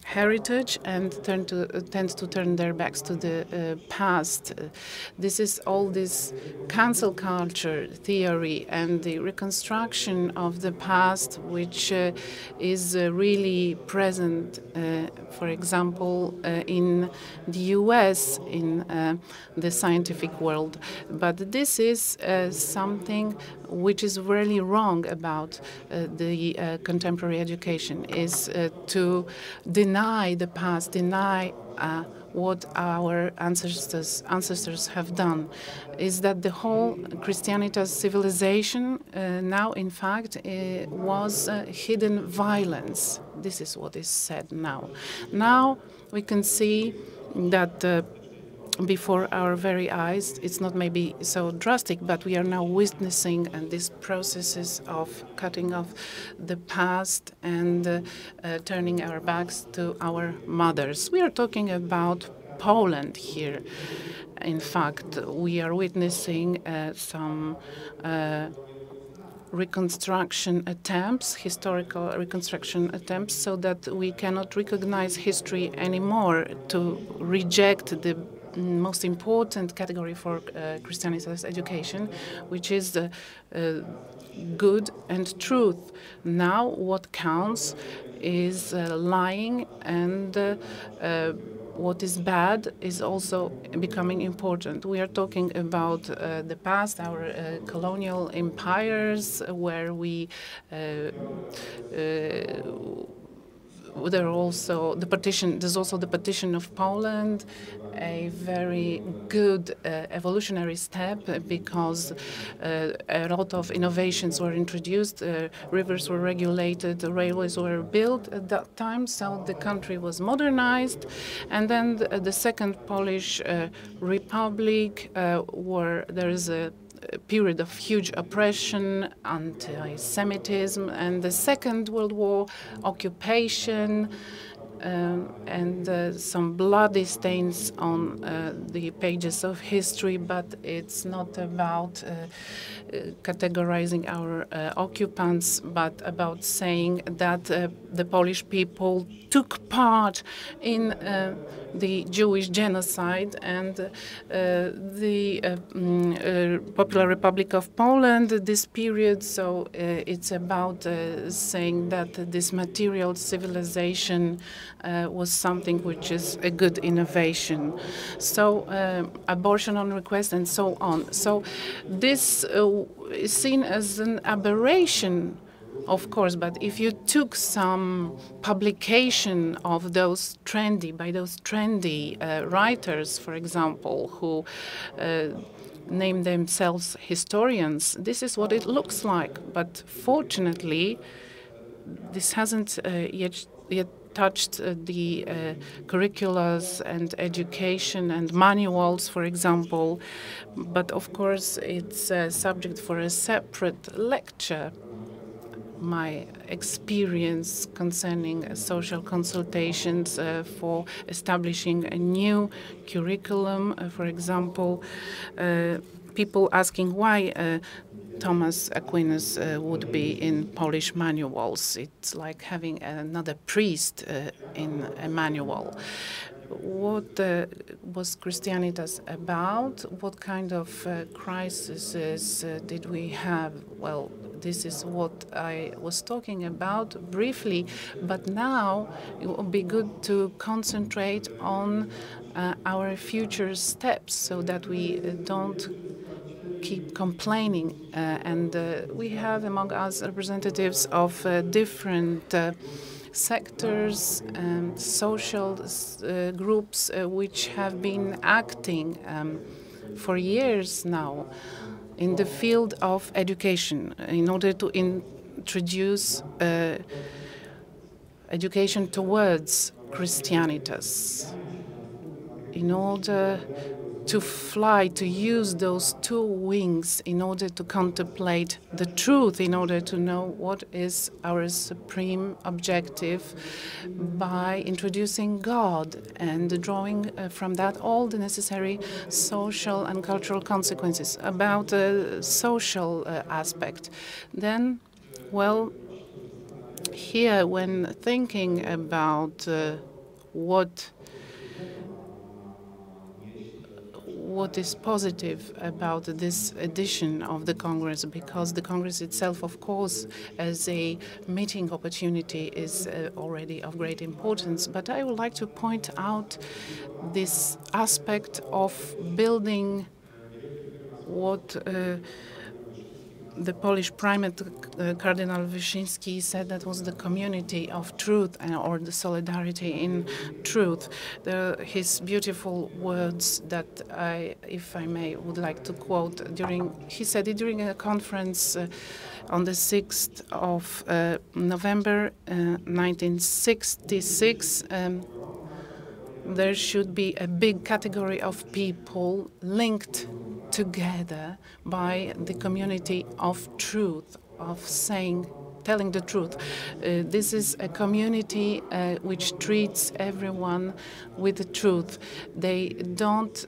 heritage and tend to turn their backs to the past. This is all this cancel culture theory and the reconstruction of the past, which is really present, for example, in the US, in the scientific world. But this is something which is really wrong about the the contemporary education is to deny the past, deny what our ancestors have done, is that the whole Christianitas civilization now, in fact, was hidden violence. This is what is said now. Now we can see that before our very eyes, it's not maybe so drastic, but we are now witnessing these processes of cutting off the past and turning our backs to our mothers. We are talking about Poland here. In fact, we are witnessing some reconstruction attempts, historical reconstruction attempts, so that we cannot recognize history anymore, to reject the most important category for Christianitas education, which is the good and truth. Now what counts is lying, and what is bad is also becoming important. We are talking about the past, our colonial empires, where we there's also the partition of Poland, a very good evolutionary step, because a lot of innovations were introduced, rivers were regulated, railways were built at that time, so the country was modernized. And then the Second Polish Republic, where there is a period of huge oppression, anti-Semitism, and the Second World War, occupation, and some bloody stains on the pages of history. But it's not about categorizing our occupants, but about saying that the Polish people took part in the Jewish genocide, and the Popular Republic of Poland, this period. So it's about saying that this material civilization was something which is a good innovation. So abortion on request and so on. So this is seen as an aberration, of course, but if you took some publication of those trendy writers, for example, who name themselves historians, this is what it looks like. But fortunately, this hasn't yet touched the curriculums and education and manuals, for example. But of course, it's a subject for a separate lecture. My experience concerning social consultations for establishing a new curriculum, for example, people asking why Thomas Aquinas would be in Polish manuals. It's like having another priest in a manual. What was Christianitas about? What kind of crises did we have? Well, this is what I was talking about briefly, but now it would be good to concentrate on our future steps, so that we don't keep complaining. And we have among us representatives of different sectors and social groups which have been acting for years now in the field of education in order to introduce education towards Christianitas, in order to fly, to use those two wings in order to contemplate the truth, in order to know what is our supreme objective, by introducing God and drawing from that all the necessary social and cultural consequences. About the social aspect, then, well, here when thinking about what is positive about this edition of the Congress, because the Congress itself, of course, as a meeting opportunity is already of great importance. But I would like to point out this aspect of building what the Polish primate Cardinal Wyszyński said that was the community of truth or the solidarity in truth. His beautiful words that I, if I may, would like to quote. He said it during a conference on the 6th of November 1966. There should be a big category of people linked together by the community of truth, of telling the truth. This is a community which treats everyone with the truth. They don't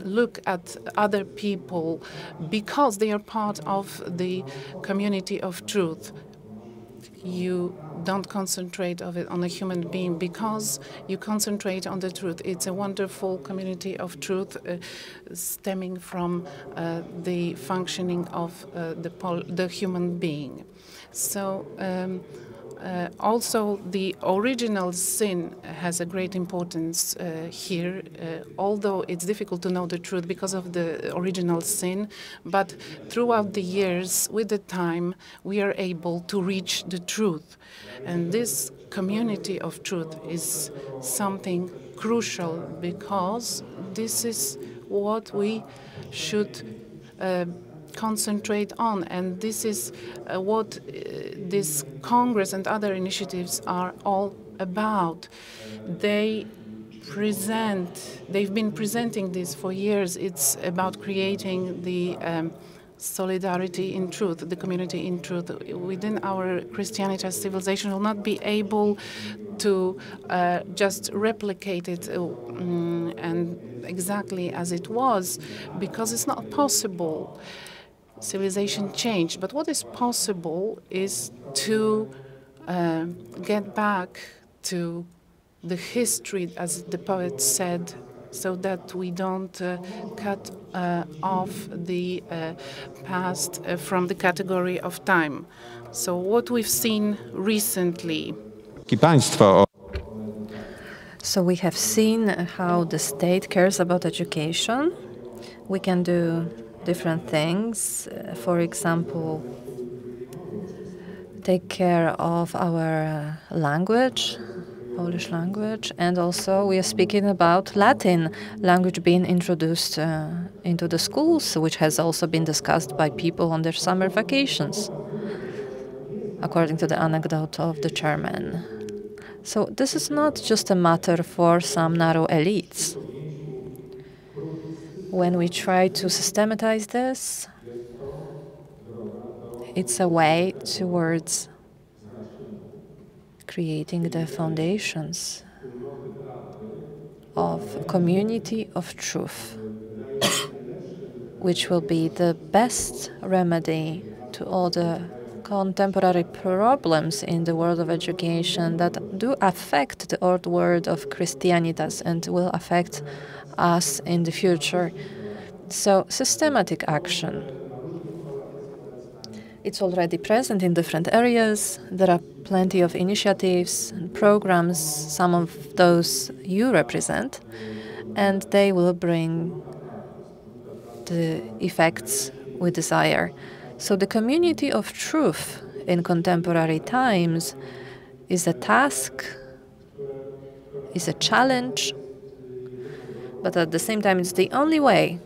look at other people because they are part of the community of truth. You don't concentrate on a human being because you concentrate on the truth. It's a wonderful community of truth stemming from the functioning of the human being. So also the original sin has a great importance here, although it's difficult to know the truth because of the original sin, but throughout the years, with the time, we are able to reach the truth. And this community of truth is something crucial because this is what we should concentrate on, and this is what this Congress and other initiatives are all about. They've been presenting this for years. It's about creating the solidarity in truth, the community in truth. Within our Christianitas civilization will not be able to just replicate it and exactly as it was, because it's not possible. Civilization changed, but what is possible is to get back to the history, as the poet said, so that we don't cut off the past from the category of time. So what we've seen recently. So we have seen how the state cares about education. We can do different things. For example, take care of our language, Polish language, and also we are speaking about Latin language being introduced into the schools, which has also been discussed by people on their summer vacations, according to the anecdote of the chairman. So this is not just a matter for some narrow elites. When we try to systematize this, it's a way towards creating the foundations of a community of truth, which will be the best remedy to all the contemporary problems in the world of education that do affect the old world of Christianitas and will affect us in the future. So, systematic action. It's already present in different areas. There are plenty of initiatives and programs, some of those you represent, and they will bring the effects we desire. So the community of truth in contemporary times is a task, is a challenge, but at the same time it's the only way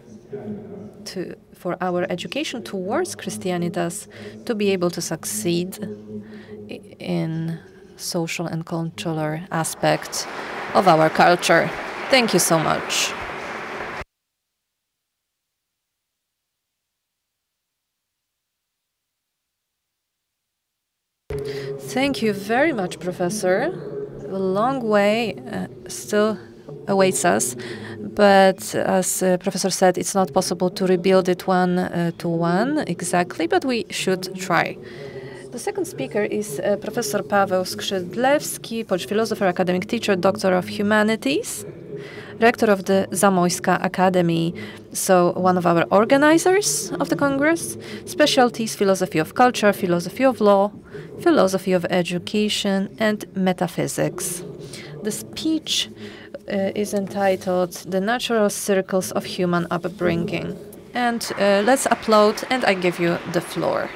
for our education towards Christianitas to be able to succeed in social and cultural aspects of our culture. Thank you so much. Thank you very much, Professor. A long way still awaits us, but as Professor said, it's not possible to rebuild it one-to-one exactly, but we should try. The second speaker is Professor Paweł Skrzydlewski, Polish philosopher, academic teacher, Doctor of Humanities, rector of the Zamościa Academy, so one of our organizers of the Congress, specialties philosophy of culture, philosophy of law, philosophy of education, and metaphysics. The speech is entitled The Natural Circles of Human Upbringing. And let's applaud, and I give you the floor.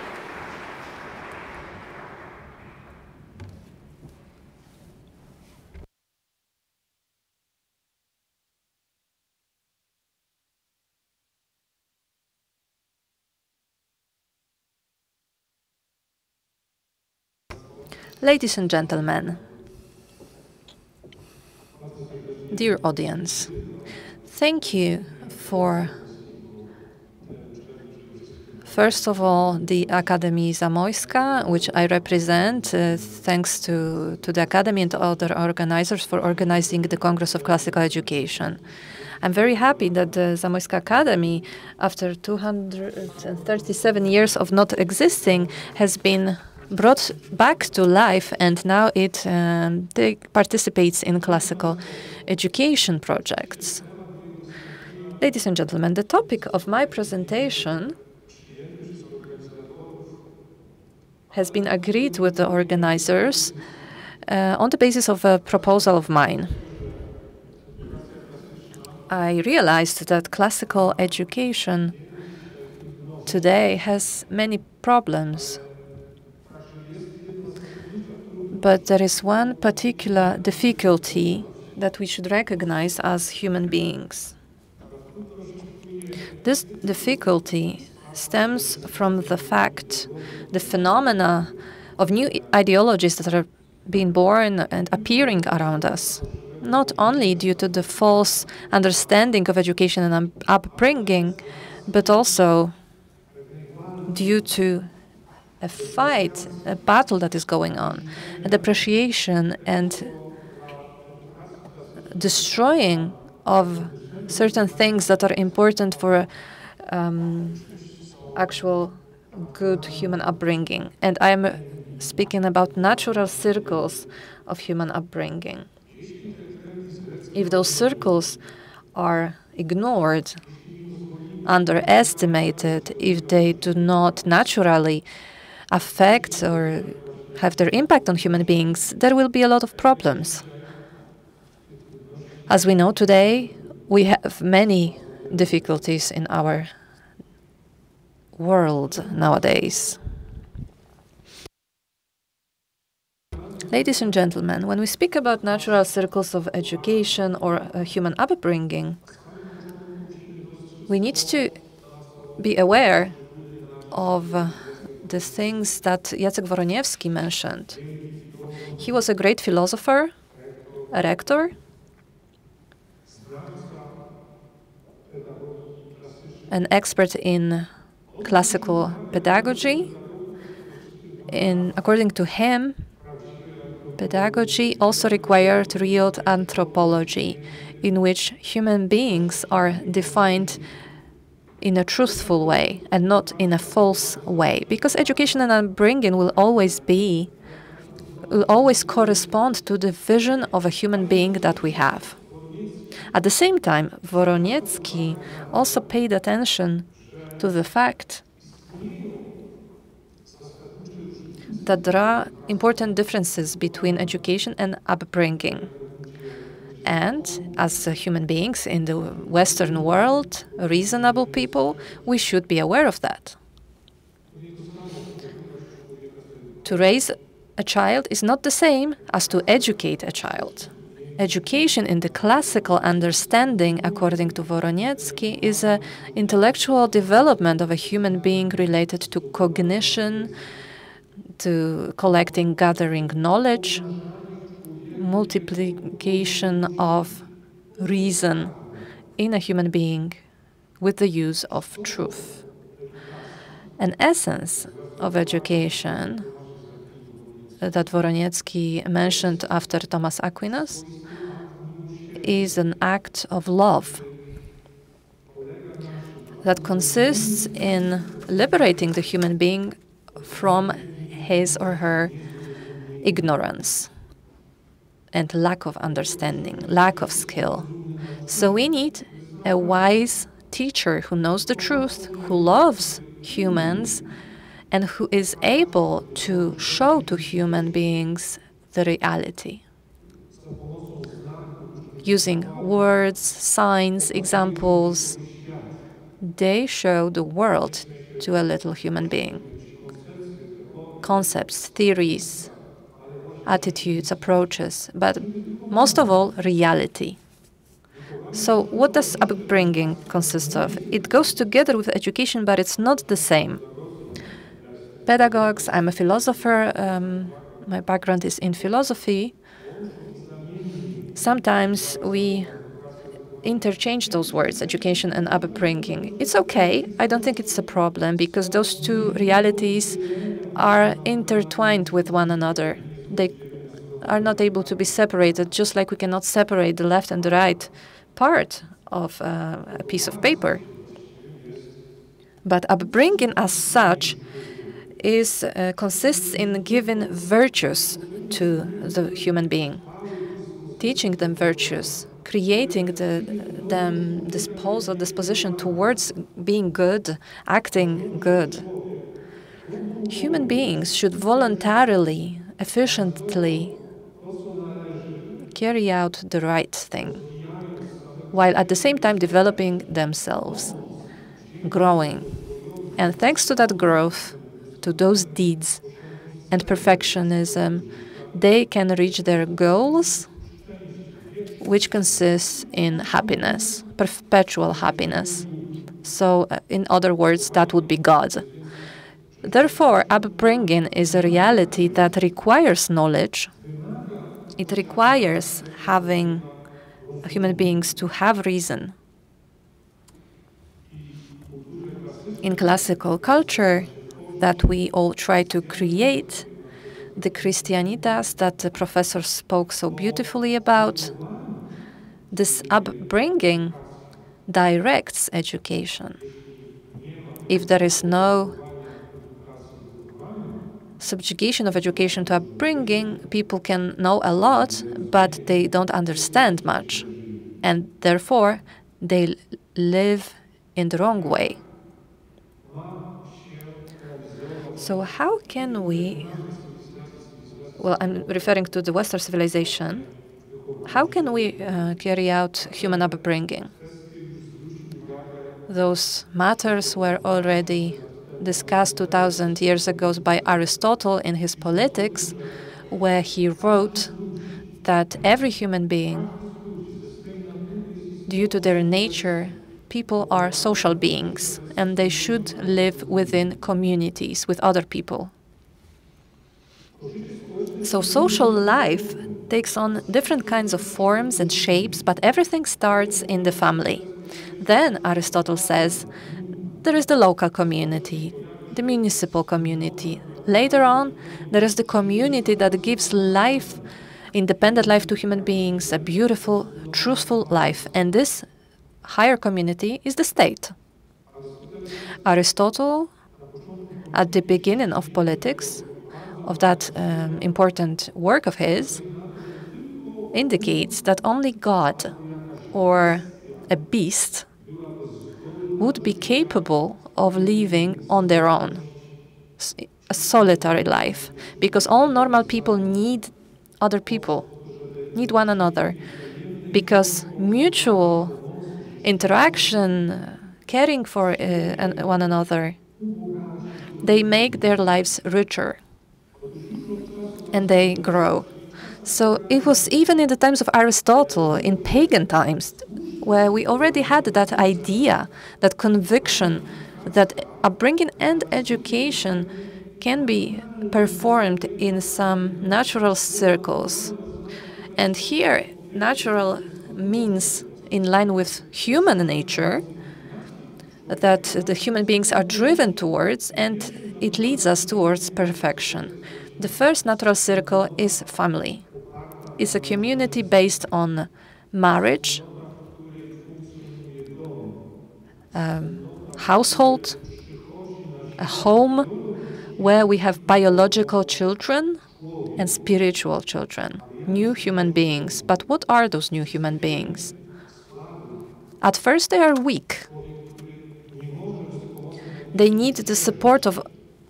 Ladies and gentlemen, dear audience, thank you for, first of all, the Academy Zamośćka, which I represent, thanks to the Academy and other organizers for organizing the Congress of Classical Education. I'm very happy that the Zamośćka Academy, after 237 years of not existing, has been brought back to life, and now it participates in classical education projects. Ladies and gentlemen, the topic of my presentation has been agreed with the organizers on the basis of a proposal of mine. I realized that classical education today has many problems. But there is one particular difficulty that we should recognize as human beings. This difficulty stems from the fact, the phenomena of new ideologies that are being born and appearing around us, not only due to the false understanding of education and upbringing, but also due to a fight, a battle that is going on, a depreciation and destroying of certain things that are important for actual good human upbringing. And I am speaking about natural circles of human upbringing. If those circles are ignored, underestimated, if they do not naturally affect or have their impact on human beings, there will be a lot of problems. As we know today, we have many difficulties in our world nowadays. Ladies and gentlemen, when we speak about natural circles of education or human upbringing, we need to be aware of the things that Jacek Woroniewski mentioned. He was a great philosopher, a rector, an expert in classical pedagogy. According to him, pedagogy also required real anthropology, in which human beings are defined in a truthful way and not in a false way, because education and upbringing will always correspond to the vision of a human being that we have. At the same time, Woroniewski also paid attention to the fact that there are important differences between education and upbringing. And as human beings in the Western world, reasonable people, we should be aware of that. To raise a child is not the same as to educate a child. Education in the classical understanding, according to Woroniewski, is an intellectual development of a human being related to cognition, to collecting, gathering knowledge, multiplication of reason in a human being with the use of truth. An essence of education that Woroniewski mentioned after Thomas Aquinas is an act of love that consists in liberating the human being from his or her ignorance and lack of understanding, lack of skill. So we need a wise teacher who knows the truth, who loves humans, and who is able to show to human beings the reality. Using words, signs, examples, they show the world to a little human being. Concepts, theories, attitudes, approaches, but most of all, reality. So what does upbringing consist of? It goes together with education, but it's not the same. Pedagogues, I'm a philosopher my background is in philosophy, sometimes we interchange those words, education and upbringing. It's okay. I don't think it's a problem because those two realities are intertwined with one another. They are not able to be separated, just like we cannot separate the left and the right part of a piece of paper. But upbringing as such consists in giving virtues to the human being, teaching them virtues, creating them disposition towards being good, acting good. Human beings should voluntarily, efficiently carry out the right thing, while at the same time developing themselves, growing. And thanks to that growth, to those deeds and perfectionism, they can reach their goals, which consists in happiness, perpetual happiness. So, in other words, that would be God. Therefore, upbringing is a reality that requires knowledge. It requires having human beings to have reason. In classical culture that we all try to create, the Christianitas that the professor spoke so beautifully about, this upbringing directs education. If there is no subjugation of education to upbringing, people can know a lot, but they don't understand much. And therefore, they live in the wrong way. So how can we, well, I'm referring to the Western civilization, how can we carry out human upbringing? Those matters were already discussed 2,000 years ago by Aristotle in his Politics, where he wrote that every human being, due to their nature, people are social beings, and they should live within communities with other people. So social life takes on different kinds of forms and shapes, but everything starts in the family. Then Aristotle says there is the local community, the municipal community. Later on, there is the community that gives life, independent life to human beings, a beautiful, truthful life. And this higher community is the state. Aristotle, at the beginning of Politics, of that important work of his, indicates that only God or a beast would be capable of living on their own, a solitary life, because all normal people need other people, need one another, because mutual interaction, caring for one another, they make their lives richer and they grow. So it was even in the times of Aristotle, in pagan times, where we already had that idea, that conviction, that upbringing and education can be performed in some natural circles. And here, natural means in line with human nature, that the human beings are driven towards, and it leads us towards perfection. The first natural circle is family. It's a community based on marriage, household, a home where we have biological children and spiritual children, new human beings. But what are those new human beings? At first, they are weak. They need the support of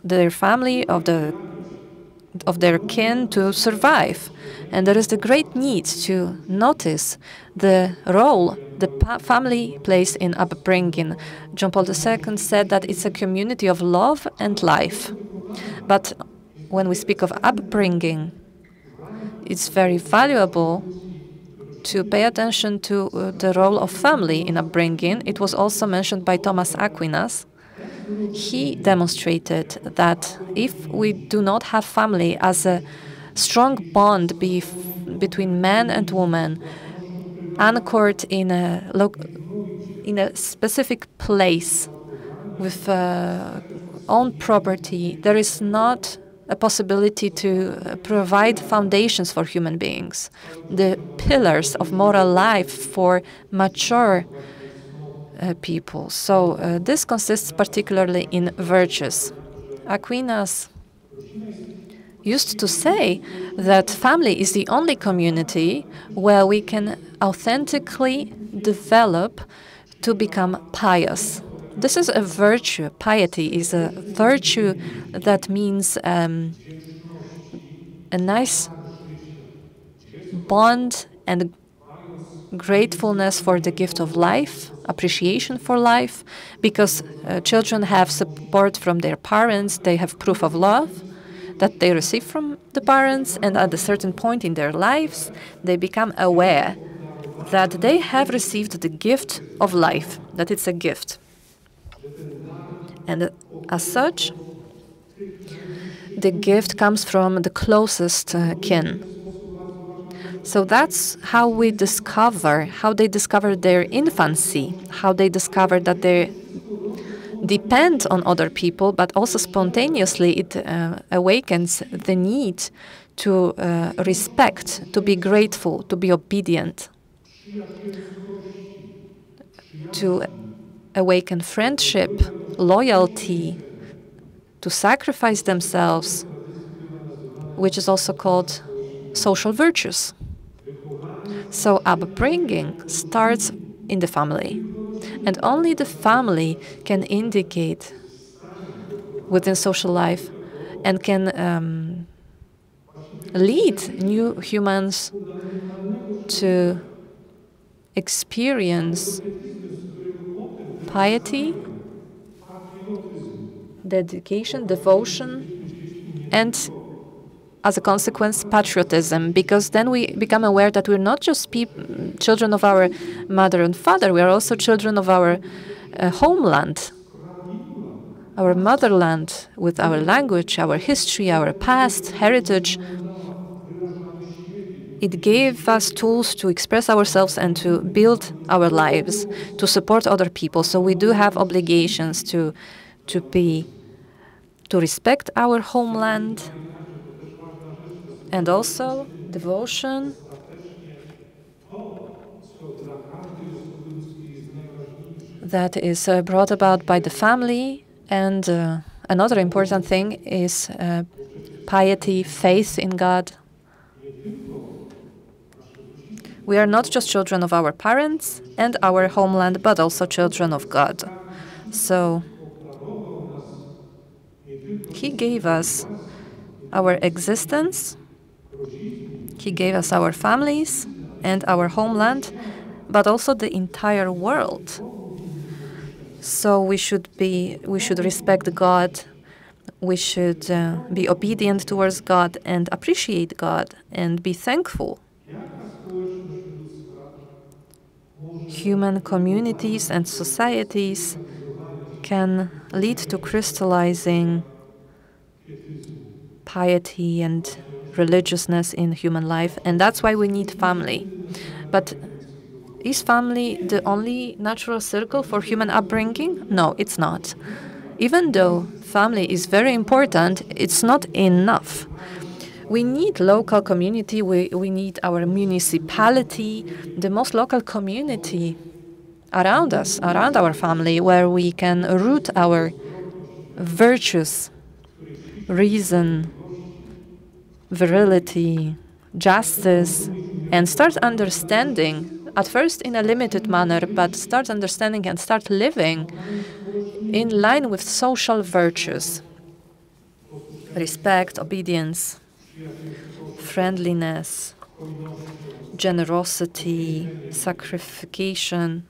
their family, of their kin to survive. And there is the great need to notice the role the family plays in upbringing. John Paul II said that it's a community of love and life. But when we speak of upbringing, it's very valuable to pay attention to the role of family in upbringing. It was also mentioned by Thomas Aquinas. He demonstrated that if we do not have family as a strong bond between man and woman, anchored in a specific place with own property. There is not a possibility to provide foundations for human beings, the pillars of moral life for mature people. So this consists particularly in virtues. Aquinas used to say that family is the only community where we can authentically develop to become pious. This is a virtue. Piety is a virtue that means a nice bond and gratefulness for the gift of life, appreciation for life, because children have support from their parents, they have proof of love that they receive from the parents, and at a certain point in their lives, they become aware that they have received the gift of life, that it's a gift. And as such, the gift comes from the closest kin. So that's how we discover, how they discover their infancy, how they discover that they depend on other people, but also spontaneously it awakens the need to respect, to be grateful, to be obedient, to awaken friendship, loyalty, to sacrifice themselves, which is also called social virtues. So upbringing starts in the family, and only the family can indicate within social life and can lead new humans to experience piety, dedication, devotion, and as a consequence, patriotism, because then we become aware that we're not just children of our mother and father, we are also children of our homeland, our motherland, with our language, our history, our past, heritage. It gave us tools to express ourselves and to build our lives, to support other people. So we do have obligations to respect our homeland, and also devotion that is brought about by the family. And another important thing is piety, faith in God. We are not just children of our parents and our homeland, but also children of God. So He gave us our existence, He gave us our families and our homeland, but also the entire world. So we should respect God, we should be obedient towards God and appreciate God and be thankful. Human communities and societies can lead to crystallizing piety and religiousness in human life, and that's why we need family. But is family the only natural circle for human upbringing? No, it's not. Even though family is very important, it's not enough. We need local community, we need our municipality, the most local community around us, around our family, where we can root our virtues, reason, virility, justice, and start understanding, at first in a limited manner, but start understanding and start living in line with social virtues. Respect, obedience, friendliness, generosity, sacrification.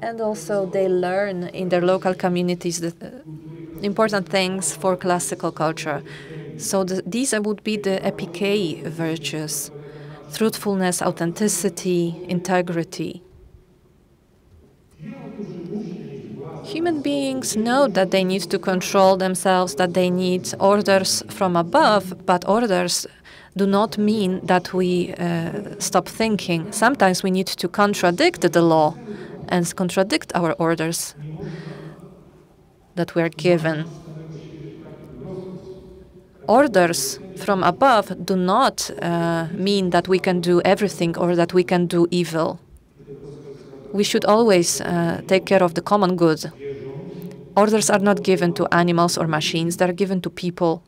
And also they learn in their local communities the important things for classical culture. So these would be the epike virtues: truthfulness, authenticity, integrity. Human beings know that they need to control themselves, that they need orders from above, but orders do not mean that we stop thinking. Sometimes we need to contradict the law and contradict our orders that we are given. Orders from above do not mean that we can do everything or that we can do evil. We should always take care of the common good. Orders are not given to animals or machines, they're given to people.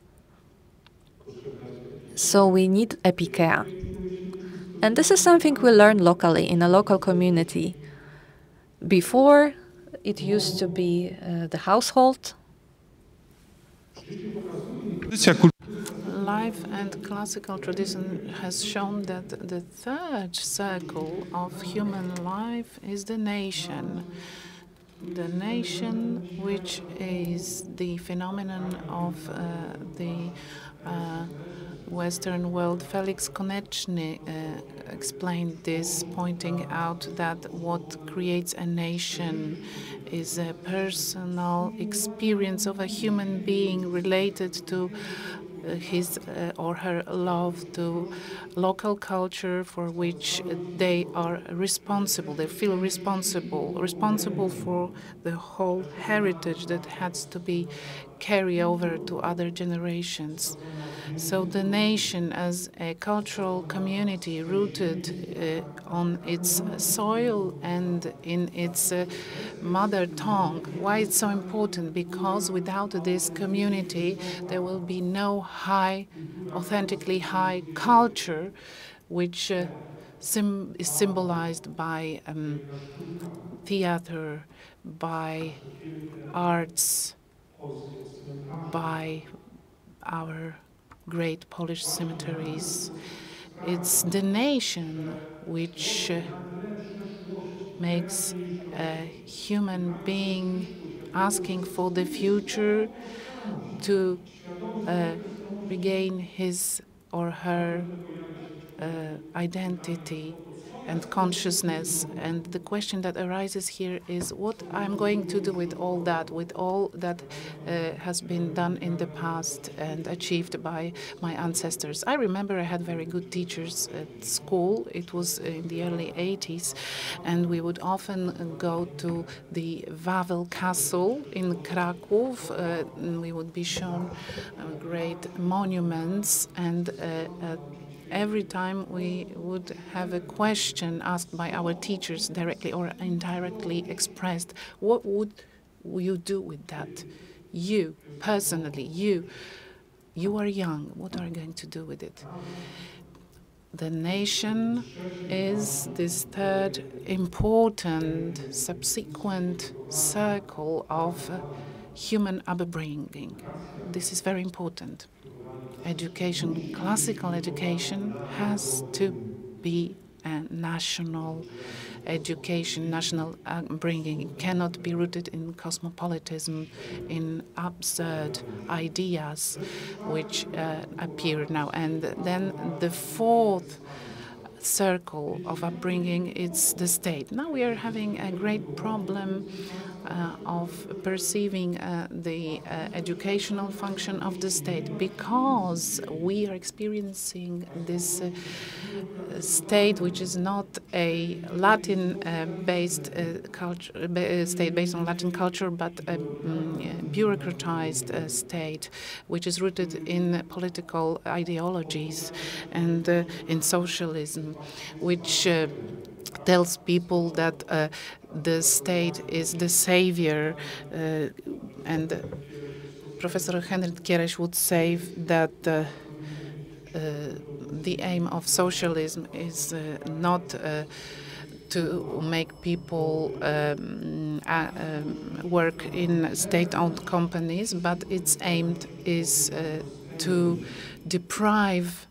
So we need epikeia. And this is something we learn locally, in a local community. Before, it used to be the household. Life and classical tradition has shown that the third circle of human life is the nation. The nation, which is the phenomenon of the Western world. Felix Koneczny explained this, pointing out that what creates a nation is a personal experience of a human being related to his or her love to local culture for which they are responsible. They feel responsible for the whole heritage that has to be carried over to other generations. So the nation as a cultural community rooted on its soil and in its mother tongue. Why it's so important? Because without this community, there will be no authentically high culture, which is symbolized by theater, by arts, by our great Polish cemeteries. It's the nation which makes a human being asking for the future to regain his or her identity and consciousness. And the question that arises here is what I'm going to do with all that has been done in the past and achieved by my ancestors. I remember I had very good teachers at school. It was in the early 80s, and we would often go to the Wawel Castle in Kraków. We would be shown great monuments, and every time we would have a question asked by our teachers, directly or indirectly expressed. What would you do with that? You, personally, you are young. What are you going to do with it? The nation is this third important subsequent circle of human upbringing. This is very important. Education, classical education, has to be a national education, national upbringing. It cannot be rooted in cosmopolitanism, in absurd ideas which appear now. And then the fourth circle of upbringing, it's the state. Now we are having a great problem of perceiving the educational function of the state, because we are experiencing this state which is not a Latin-based state based on Latin culture, but a bureaucratized state which is rooted in political ideologies and in socialism, which tells people that the state is the savior, and Professor Henryk Kiereś would say that the aim of socialism is not to make people work in state-owned companies, but its aim is to deprive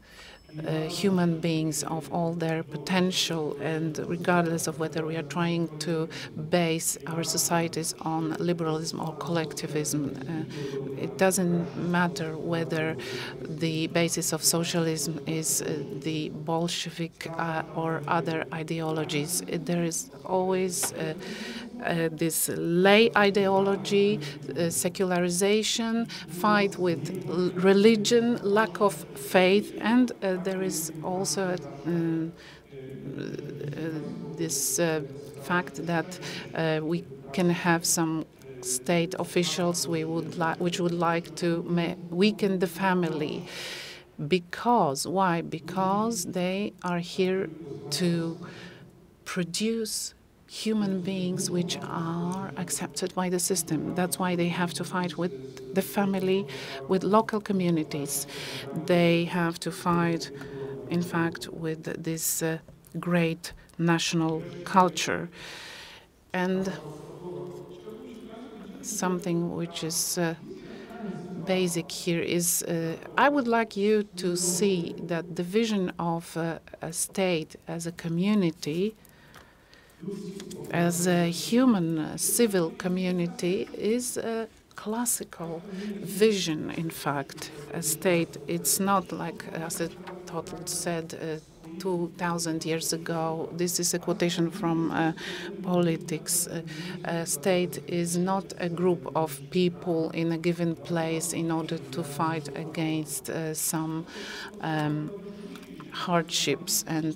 human beings of all their potential, and regardless of whether we are trying to base our societies on liberalism or collectivism, it doesn't matter whether the basis of socialism is the Bolshevik or other ideologies. There is always this lay ideology, secularization, fight with religion, lack of faith, and there is also this fact that we can have some state officials which would like to weaken the family. Because why? Because they are here to produce human beings which are accepted by the system. That's why they have to fight with the family, with local communities. They have to fight, in fact, with this great national culture. And something which is basic here is I would like you to see that the vision of a state as a community, as a human civil community, is a classical vision, in fact. A state, it's not like Aristotle said 2,000 years ago. This is a quotation from politics. A state is not a group of people in a given place in order to fight against some hardships and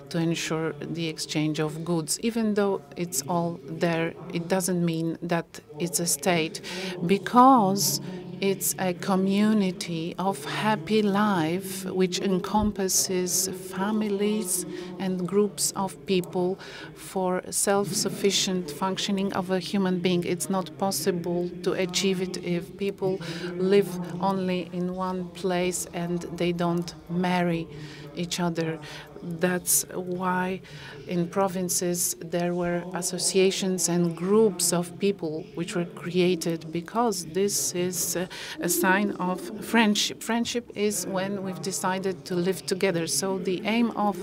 to ensure the exchange of goods. Even though it's all there, it doesn't mean that it's a state, because it's a community of happy life which encompasses families and groups of people for self-sufficient functioning of a human being. It's not possible to achieve it if people live only in one place and they don't marry each other. That's why in provinces there were associations and groups of people which were created, because this is a sign of friendship. Friendship is when we've decided to live together. So the aim of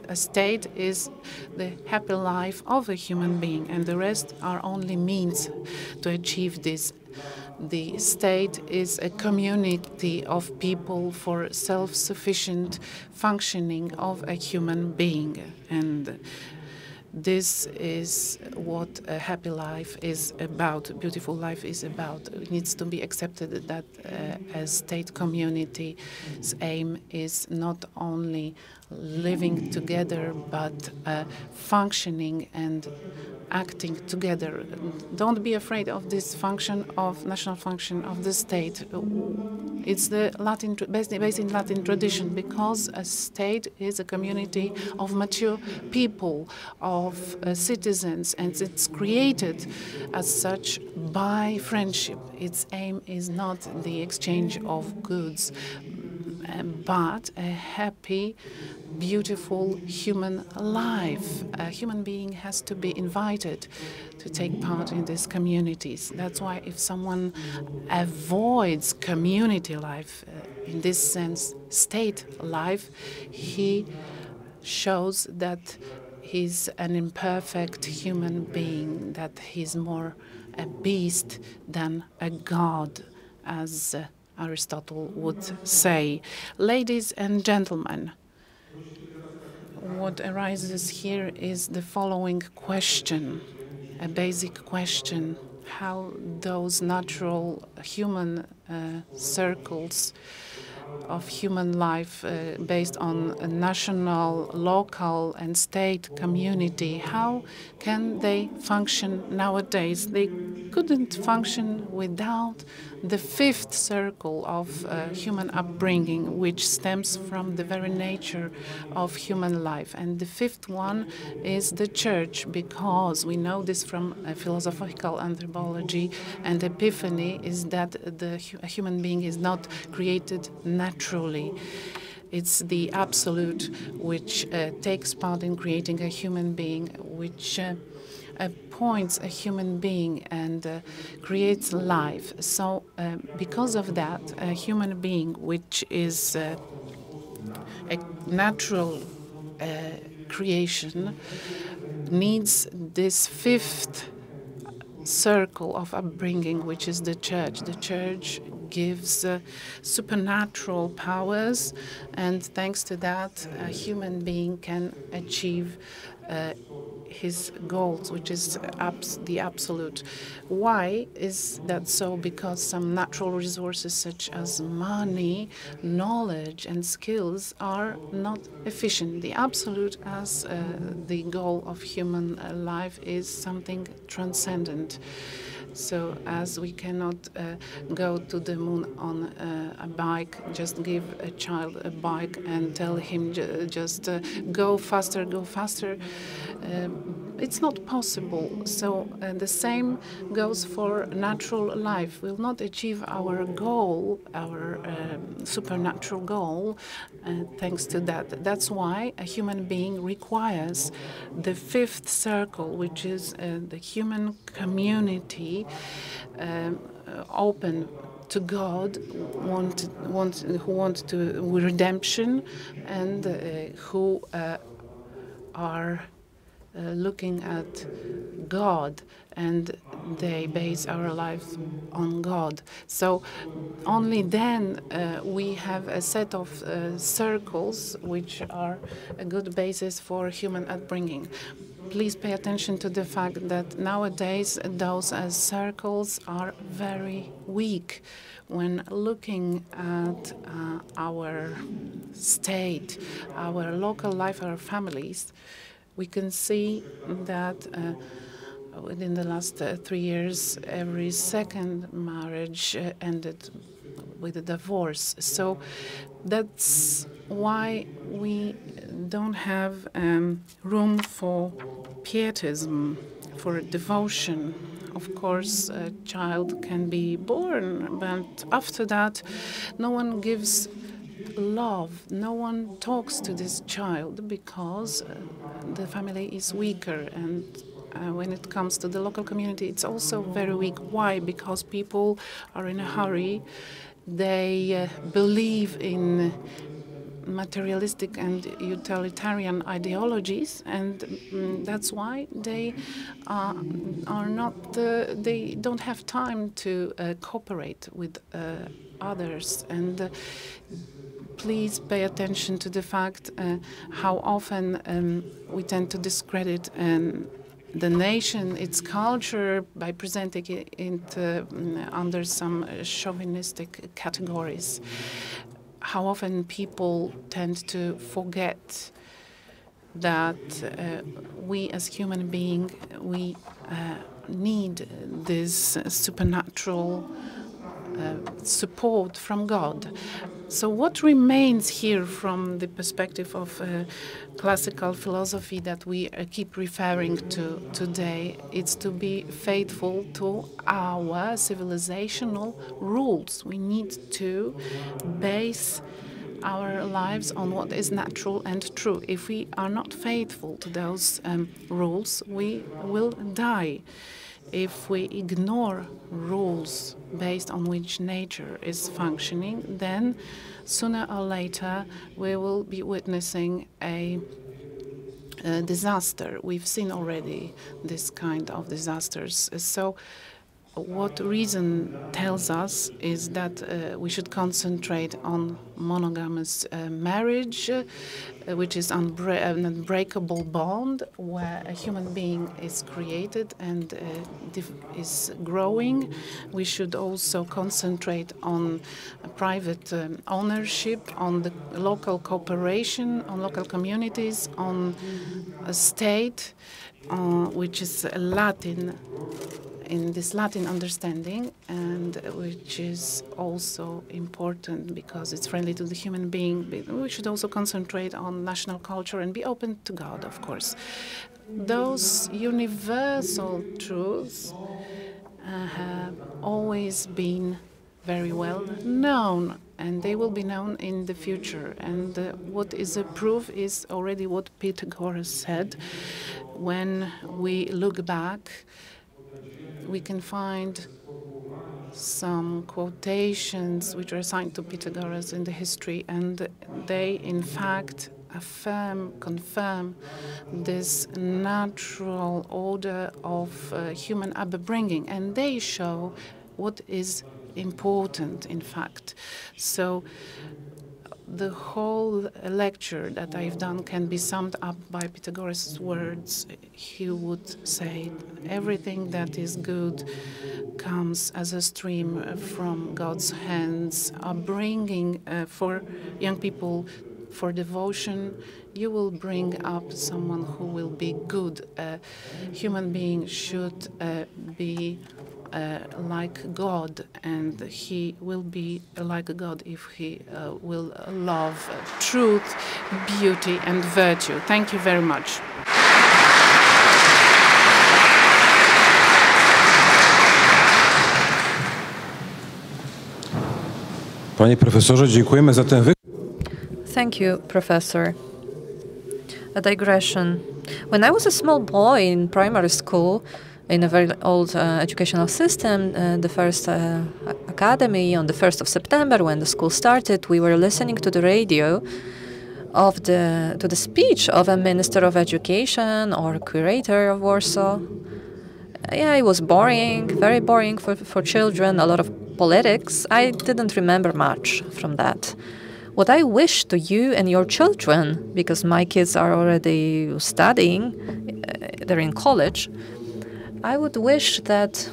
a state is the happy life of a human being, and the rest are only means to achieve this. The state is a community of people for self-sufficient functioning of a human being. And this is what a happy life is about, a beautiful life is about. It needs to be accepted that a state community's aim is not only living together, but functioning and acting together. Don't be afraid of this function of national function of the state. It's the based in Latin tradition, because a state is a community of mature people, of citizens, and it's created as such by friendship. Its aim is not the exchange of goods, but a happy, beautiful human life. A human being has to be invited to take part in these communities. That's why if someone avoids community life, in this sense, state life, he shows that he's an imperfect human being, that he's more a beast than a god, as Aristotle would say. Ladies and gentlemen, what arises here is the following question, a basic question: how those natural human circles of human life based on a national, local, and state community, how can they function nowadays? They couldn't function without the fifth circle of human upbringing, which stems from the very nature of human life. And the fifth one is the church, because we know this from philosophical anthropology and epiphany, is that a human being is not created naturally. It's the absolute which takes part in creating a human being, which appoints a human being and creates life. So because of that, a human being which is a natural creation needs this fifth circle of upbringing, which is the church. The church gives supernatural powers, and thanks to that, a human being can achieve his goals, which is the absolute. Why is that so? Because some natural resources such as money, knowledge, and skills are not efficient. The absolute as the goal of human life is something transcendent. So as we cannot go to the moon on a bike, just give a child a bike and tell him just go faster, it's not possible. So the same goes for natural life. We'll not achieve our goal, our supernatural goal, thanks to that. That's why a human being requires the fifth circle, which is the human community, open to God, who want to redemption, and who are looking at God, and they base our lives on God. So only then we have a set of circles which are a good basis for human upbringing. Please pay attention to the fact that nowadays those circles are very weak. When looking at our state, our local life, our families, we can see that within the last 3 years, every second marriage ended with a divorce. So that's why we don't have room for pietism, for devotion. Of course, a child can be born, but after that, no one gives love. No one talks to this child because the family is weaker, and when it comes to the local community, it's also very weak. Why? Because people are in a hurry. They believe in materialistic and utilitarian ideologies, and that's why they are not. They don't have time to cooperate with others. And please pay attention to the fact how often we tend to discredit the nation, its culture, by presenting it under some chauvinistic categories. How often people tend to forget that we as human beings, we need this supernatural support from God. So what remains here from the perspective of classical philosophy that we keep referring to today? It's to be faithful to our civilizational rules. We need to base our lives on what is natural and true. If we are not faithful to those rules, we will die. If we ignore rules based on which nature is functioning, then sooner or later we will be witnessing a disaster. We've seen already this kind of disasters. So what reason tells us is that we should concentrate on monogamous marriage, which is an unbreakable bond where a human being is created and is growing. We should also concentrate on private ownership, on the local cooperation, on local communities, on a state, which is Latin, in this Latin understanding, and which is also important because it's friendly to the human being. We should also concentrate on national culture and be open to God, of course. Those universal truths have always been very well known, and they will be known in the future. And what is a proof is already what Pythagoras said. When we look back, we can find some quotations which are assigned to Pythagoras in the history, and they, in fact, confirm this natural order of human upbringing, and they show what is important, in fact. So the whole lecture that I've done can be summed up by Pythagoras' words. He would say, everything that is good comes as a stream from God's hands, bringing for young people for devotion. You will bring up someone who will be good. A human being should be like God, and he will be like God if he will love truth, beauty, and virtue. Thank you very much. Panie profesorze, dziękujemy za ten wykład. Thank you, Professor. A digression. When I was a small boy in primary school, in a very old educational system, the first academy on the 1st of September, when the school started, we were listening to the radio to the speech of a minister of education or curator of Warsaw. Yeah, it was boring, very boring for children, a lot of politics. I didn't remember much from that. What I wish to you and your children, because my kids are already studying, they're in college, I would wish that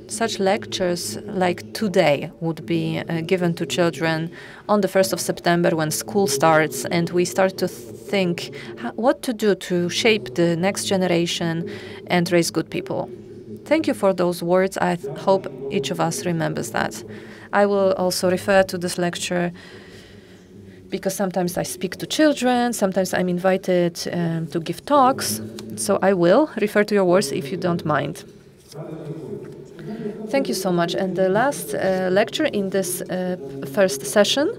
such lectures like today would be given to children on the 1st of September when school starts and we start to think what to do to shape the next generation and raise good people. Thank you for those words. I hope each of us remembers that. I will also refer to this lecture because sometimes I speak to children, sometimes I'm invited to give talks, so I will refer to your words if you don't mind. Thank you so much. And the last lecture in this first session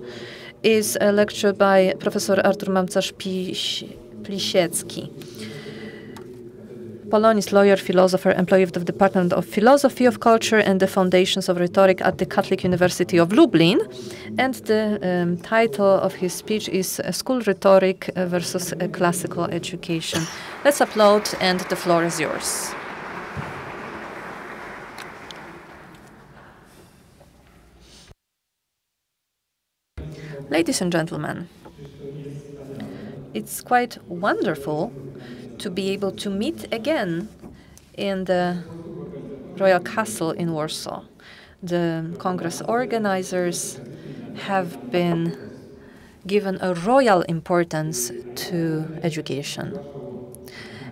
is a lecture by Professor Artur Mamcarz-Plisiecki, Polonist, lawyer, philosopher, employee of the Department of Philosophy of Culture and the Foundations of Rhetoric at the Catholic University of Lublin. And the title of his speech is School Rhetoric versus Classical Education. Let's applaud, and the floor is yours. Ladies and gentlemen, it's quite wonderful to be able to meet again in the Royal Castle in Warsaw. The Congress organizers have been given a royal importance to education.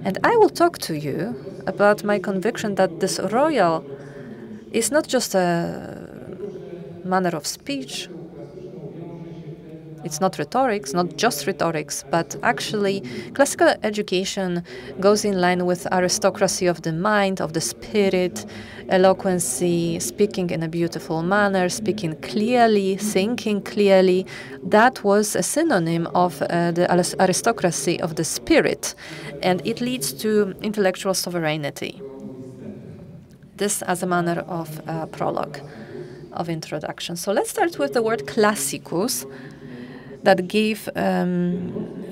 And I will talk to you about my conviction that this royal is not just a manner of speech. It's not rhetorics, not just rhetorics, but actually classical education goes in line with aristocracy of the mind, of the spirit, eloquency, speaking in a beautiful manner, speaking clearly, thinking clearly. That was a synonym of the aristocracy of the spirit, and it leads to intellectual sovereignty. This as a manner of prologue, of introduction. So let's start with the word classicus, that gave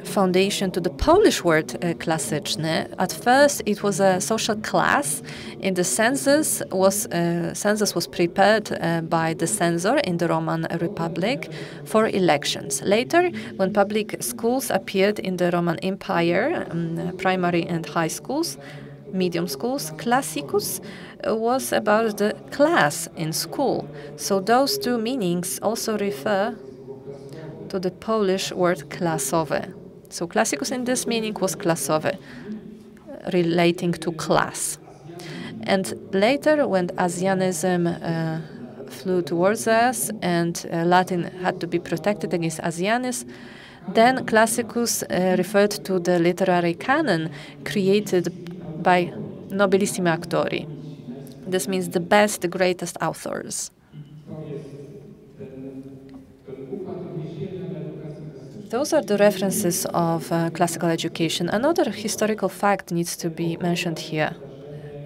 foundation to the Polish word klasyczny. At first, it was a social class. In the census was prepared by the censor in the Roman Republic for elections. Later, when public schools appeared in the Roman Empire, primary and high schools, medium schools, classicus was about the class in school. So those two meanings also refer to the Polish word klasowe. So classicus in this meaning was klasowe, relating to class. And later, when Asianism flew towards us and Latin had to be protected against Asianism, then classicus referred to the literary canon created by nobilissimi auctori. This means the best, the greatest authors. Those are the references of classical education. Another historical fact needs to be mentioned here.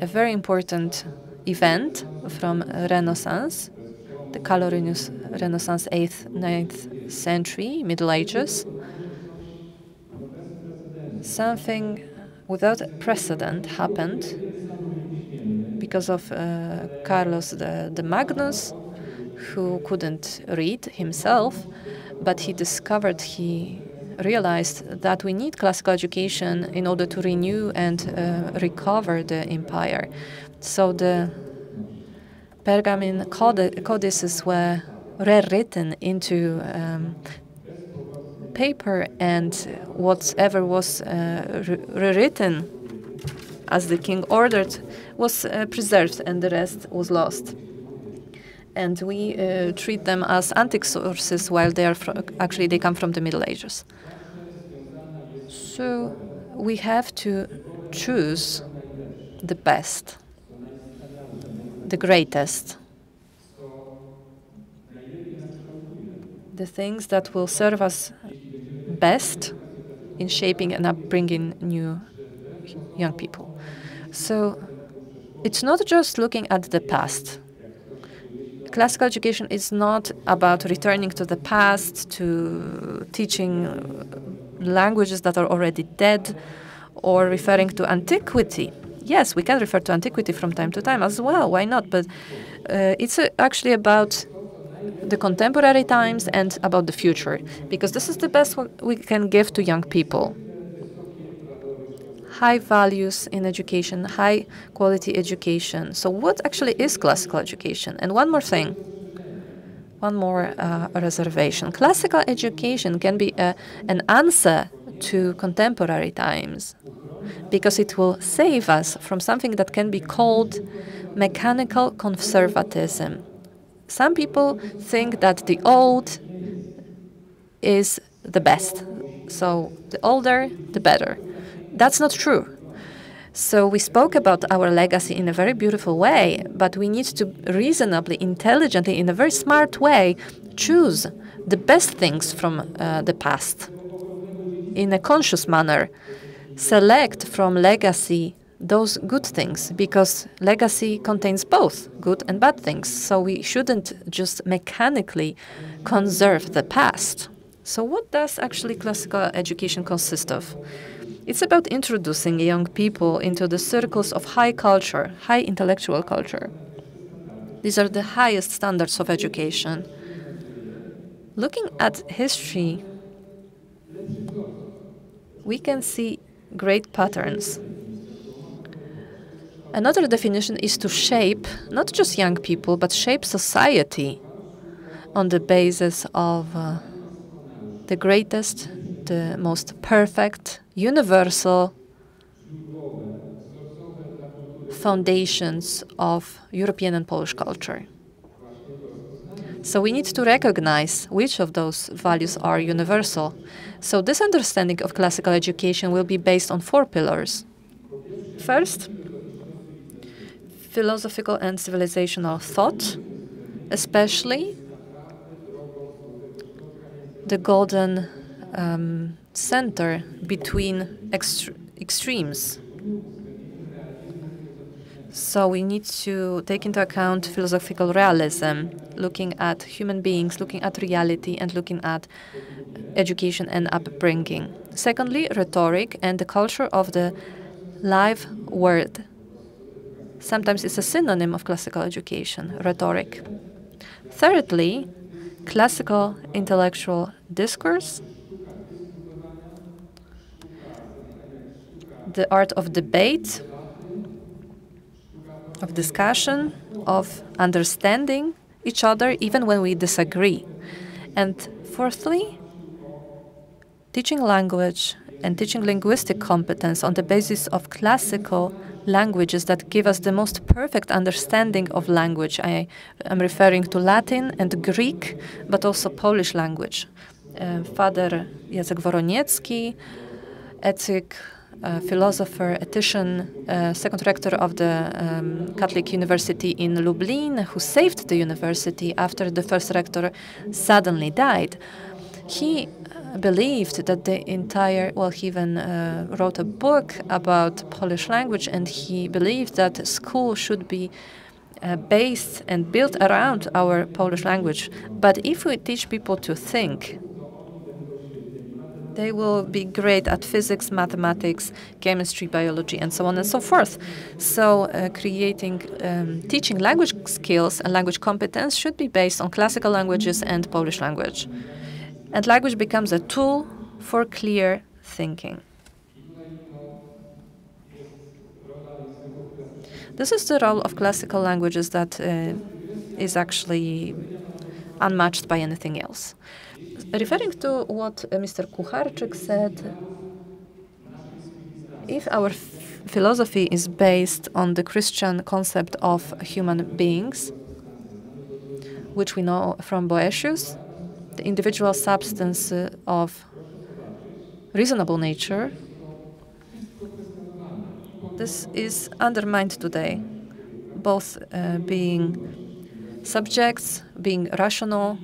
A very important event from Renaissance, the Calorinius Renaissance, 8th, 9th century, Middle Ages. Something without precedent happened because of Carlos the Magnus, who couldn't read himself, but he realized that we need classical education in order to renew and recover the empire. So the Pergamene codices were rewritten into paper, and whatever was rewritten as the king ordered was preserved, and the rest was lost. And we treat them as antique sources, while they are actually they come from the Middle Ages. So we have to choose the best, the greatest, the things that will serve us best in shaping and upbringing new young people. So it's not just looking at the past. Classical education is not about returning to the past, to teaching languages that are already dead, or referring to antiquity. Yes, we can refer to antiquity from time to time as well, why not? But it's actually about the contemporary times and about the future, because this is the best we can give to young people. High values in education, high quality education. So what actually is classical education? And one more thing, one more reservation. Classical education can be an answer to contemporary times, because it will save us from something that can be called mechanical conservatism. Some people think that the old is the best. So the older, the better. That's not true. So we spoke about our legacy in a very beautiful way, but we need to reasonably, intelligently, in a very smart way, choose the best things from the past. In a conscious manner, select from legacy those good things, because legacy contains both good and bad things. So we shouldn't just mechanically conserve the past. So what does actually classical education consist of? It's about introducing young people into the circles of high culture, high intellectual culture. These are the highest standards of education. Looking at history, we can see great patterns. Another definition is to shape not just young people, but shape society on the basis of the greatest, the most perfect, universal foundations of European and Polish culture. So we need to recognize which of those values are universal. So this understanding of classical education will be based on 4 pillars. First, philosophical and civilizational thought, especially the golden center between extremes. So we need to take into account philosophical realism, looking at human beings, looking at reality, and looking at education and upbringing. Secondly, rhetoric and the culture of the live word. Sometimes it's a synonym of classical education, rhetoric. Thirdly, classical intellectual discourse, the art of debate, of discussion, of understanding each other even when we disagree. And fourthly, teaching language and teaching linguistic competence on the basis of classical languages that give us the most perfect understanding of language. I am referring to Latin and Greek, but also Polish language. Father Jacek Woroniecki, ethic, philosopher, ethician, second rector of the Catholic University in Lublin, who saved the university after the first rector suddenly died. He believed that the entire, well, he even wrote a book about Polish language, and he believed that school should be based and built around our Polish language. But if we teach people to think, they will be great at physics, mathematics, chemistry, biology, and so on and so forth. So teaching language skills and language competence should be based on classical languages and Polish language. and language becomes a tool for clear thinking. This is the role of classical languages that is actually unmatched by anything else. Referring to what Mr. Kucharczyk said, if our philosophy is based on the Christian concept of human beings, which we know from Boëtius, the individual substance of reasonable nature, this is undermined today, both being subjects, being rational,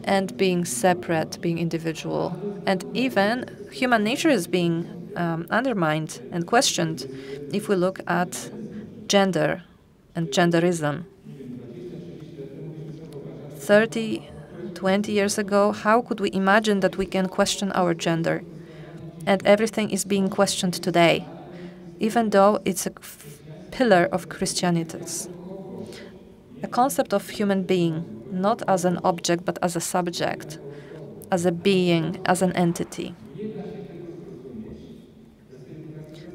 and being separate, being individual. And even human nature is being undermined and questioned if we look at gender and genderism. 30, 20 years ago, how could we imagine that we can question our gender? And everything is being questioned today, even though it's a pillar of Christianitas. A concept of human being, not as an object, but as a subject, as a being, as an entity.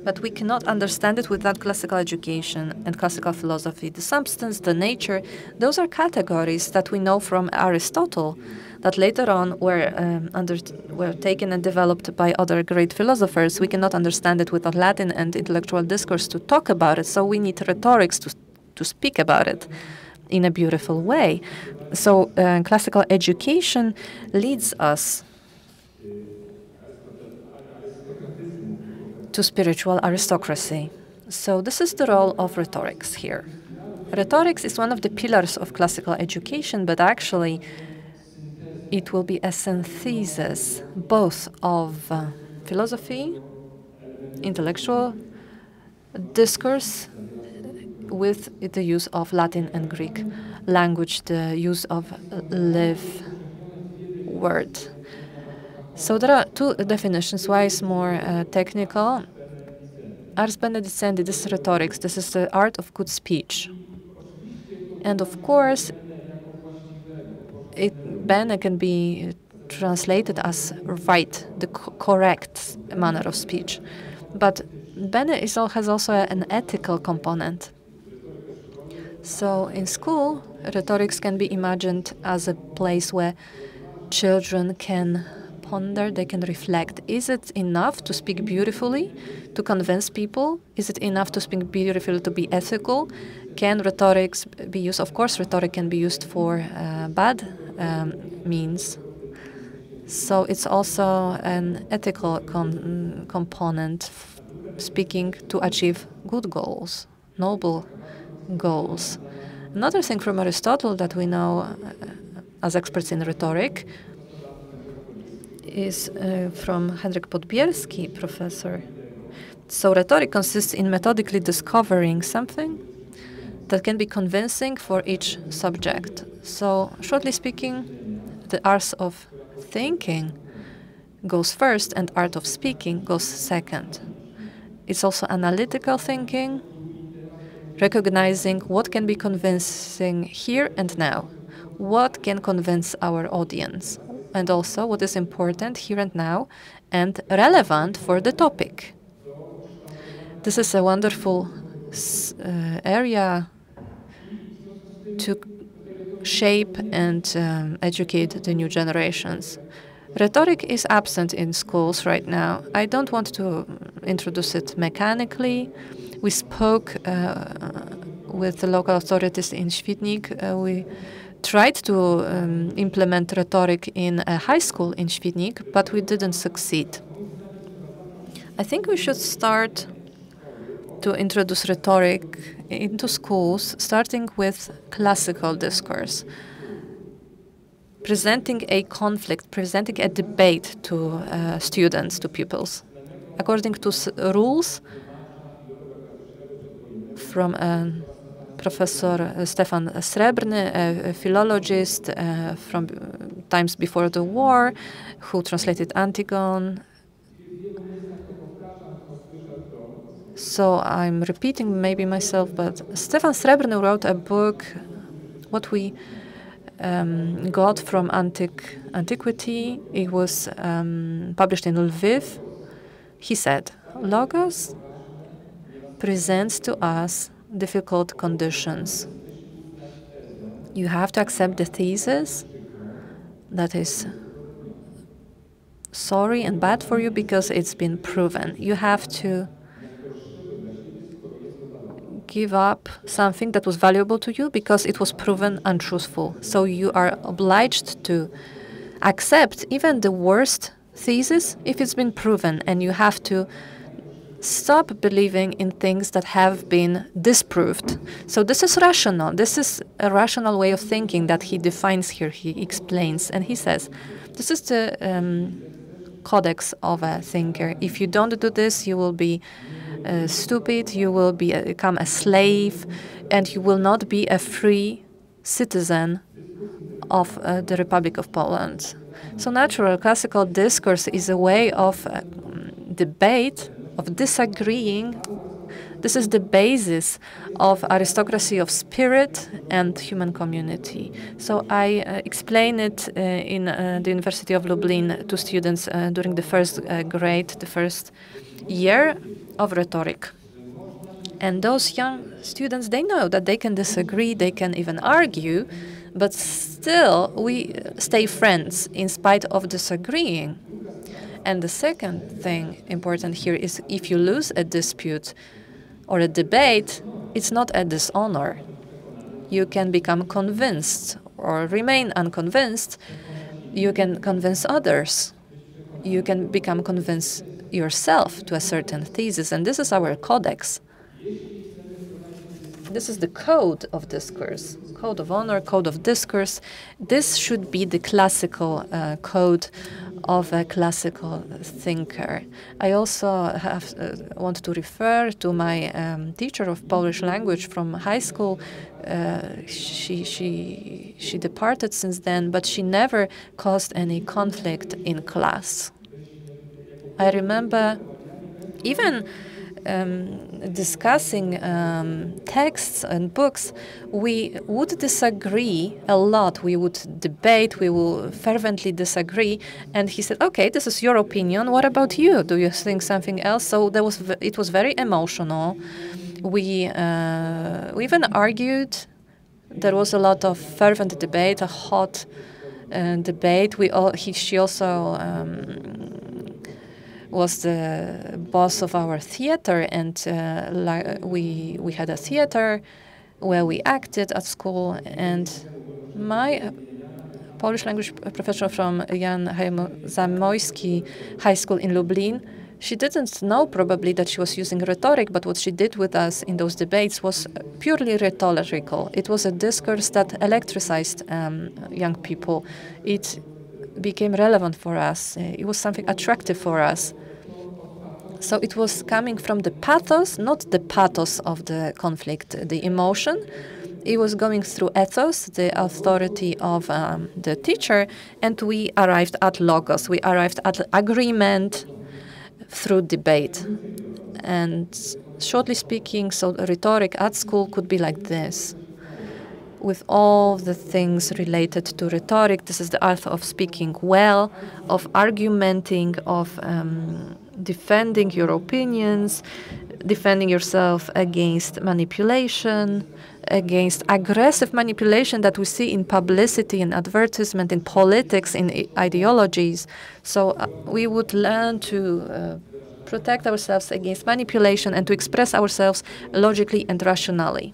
But we cannot understand it without classical education and classical philosophy. The substance, the nature, those are categories that we know from Aristotle, that later on were taken and developed by other great philosophers. We cannot understand it without Latin and intellectual discourse to talk about it, so we need rhetorics to speak about it in a beautiful way. So classical education leads us to spiritual aristocracy. So this is the role of rhetorics here. Rhetorics is one of the pillars of classical education, but actually it will be a synthesis both of philosophy, intellectual discourse, with the use of Latin and Greek language, the use of live word. So there are two definitions. One is more technical. Ars bene dicendi, this is rhetorics. This is the art of good speech. And of course, bene can be translated as right, the correct manner of speech. But bene has also an ethical component. So in school, rhetorics can be imagined as a place where children can ponder, they can reflect. Is it enough to speak beautifully, to convince people? Is it enough to speak beautifully to be ethical? Can rhetorics be used? Of course, rhetoric can be used for bad means. So it's also an ethical component, speaking to achieve good goals, noble goals. Another thing from Aristotle that we know as experts in rhetoric is from Henryk Podbierski, professor. So rhetoric consists in methodically discovering something that can be convincing for each subject. So shortly speaking, the art of thinking goes first and art of speaking goes second. It's also analytical thinking, recognizing what can be convincing here and now, what can convince our audience, and also what is important here and now and relevant for the topic. This is a wonderful area to shape and educate the new generations. Rhetoric is absent in schools right now. I don't want to introduce it mechanically. We spoke with the local authorities in Świdnik. We tried to implement rhetoric in a high school in Świdnik, but we didn't succeed. I think we should start to introduce rhetoric into schools, starting with classical discourse, presenting a conflict, presenting a debate to students, to pupils, according to rules from Professor Stefan Srebrny, a philologist from times before the war, who translated Antigone. So I'm repeating maybe myself, but Stefan Srebrny wrote a book, what we got from antiquity. It was published in Lviv. He said, Logos presents to us difficult conditions. You have to accept the thesis that is sorry and bad for you because it's been proven. You have to give up something that was valuable to you because it was proven untruthful. So you are obliged to accept even the worst thesis if it's been proven, and you have to stop believing in things that have been disproved. So this is rational. This is a rational way of thinking that he defines here, he explains. And he says, this is the codex of a thinker. If you don't do this, you will be stupid, you will become a slave, and you will not be a free citizen of the Republic of Poland. So natural classical discourse is a way of debate, of disagreeing. This is the basis of aristocracy of spirit and human community. So I explain it in the University of Lublin to students during the first grade, the first year of rhetoric. And those young students, they know that they can disagree, they can even argue, but still we stay friends in spite of disagreeing. And the second thing important here is if you lose a dispute or a debate, it's not a dishonor. You can become convinced or remain unconvinced. You can convince others. You can become convinced yourself to a certain thesis. And this is our codex. This is the code of discourse, code of honor, code of discourse. This should be the classical code of a classical thinker. I also want to refer to my teacher of Polish language from high school. She departed since then, but she never caused any conflict in class. I remember even discussing texts and books, we would disagree a lot. We would debate, we will fervently disagree. And he said, okay, this is your opinion. What about you? Do you think something else? So it was very emotional. We even argued. There was a lot of fervent debate, a hot debate. She also was the boss of our theater, and we had a theater where we acted at school. And my Polish language professor from Jan Zamoyski High School in Lublin, she didn't know probably that she was using rhetoric, but what she did with us in those debates was purely rhetorical. It was a discourse that electricized young people. It became relevant for us. It was something attractive for us. So it was coming from the pathos, not the pathos of the conflict, the emotion. It was going through ethos, the authority of the teacher, and we arrived at logos. We arrived at agreement through debate. And shortly speaking, so rhetoric at school could be like this. With all the things related to rhetoric, this is the art of speaking well, of argumenting, of defending your opinions, defending yourself against manipulation, against aggressive manipulation that we see in publicity, in advertisement, in politics, in ideologies. So we would learn to protect ourselves against manipulation and to express ourselves logically and rationally.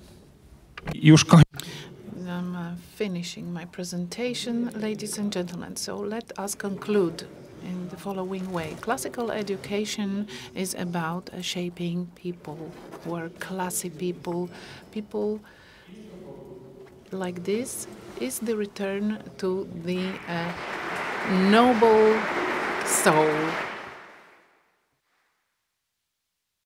I'm finishing my presentation, ladies and gentlemen. So let us conclude in the following way. Classical education is about shaping people who are classy people. People like this is the return to the noble soul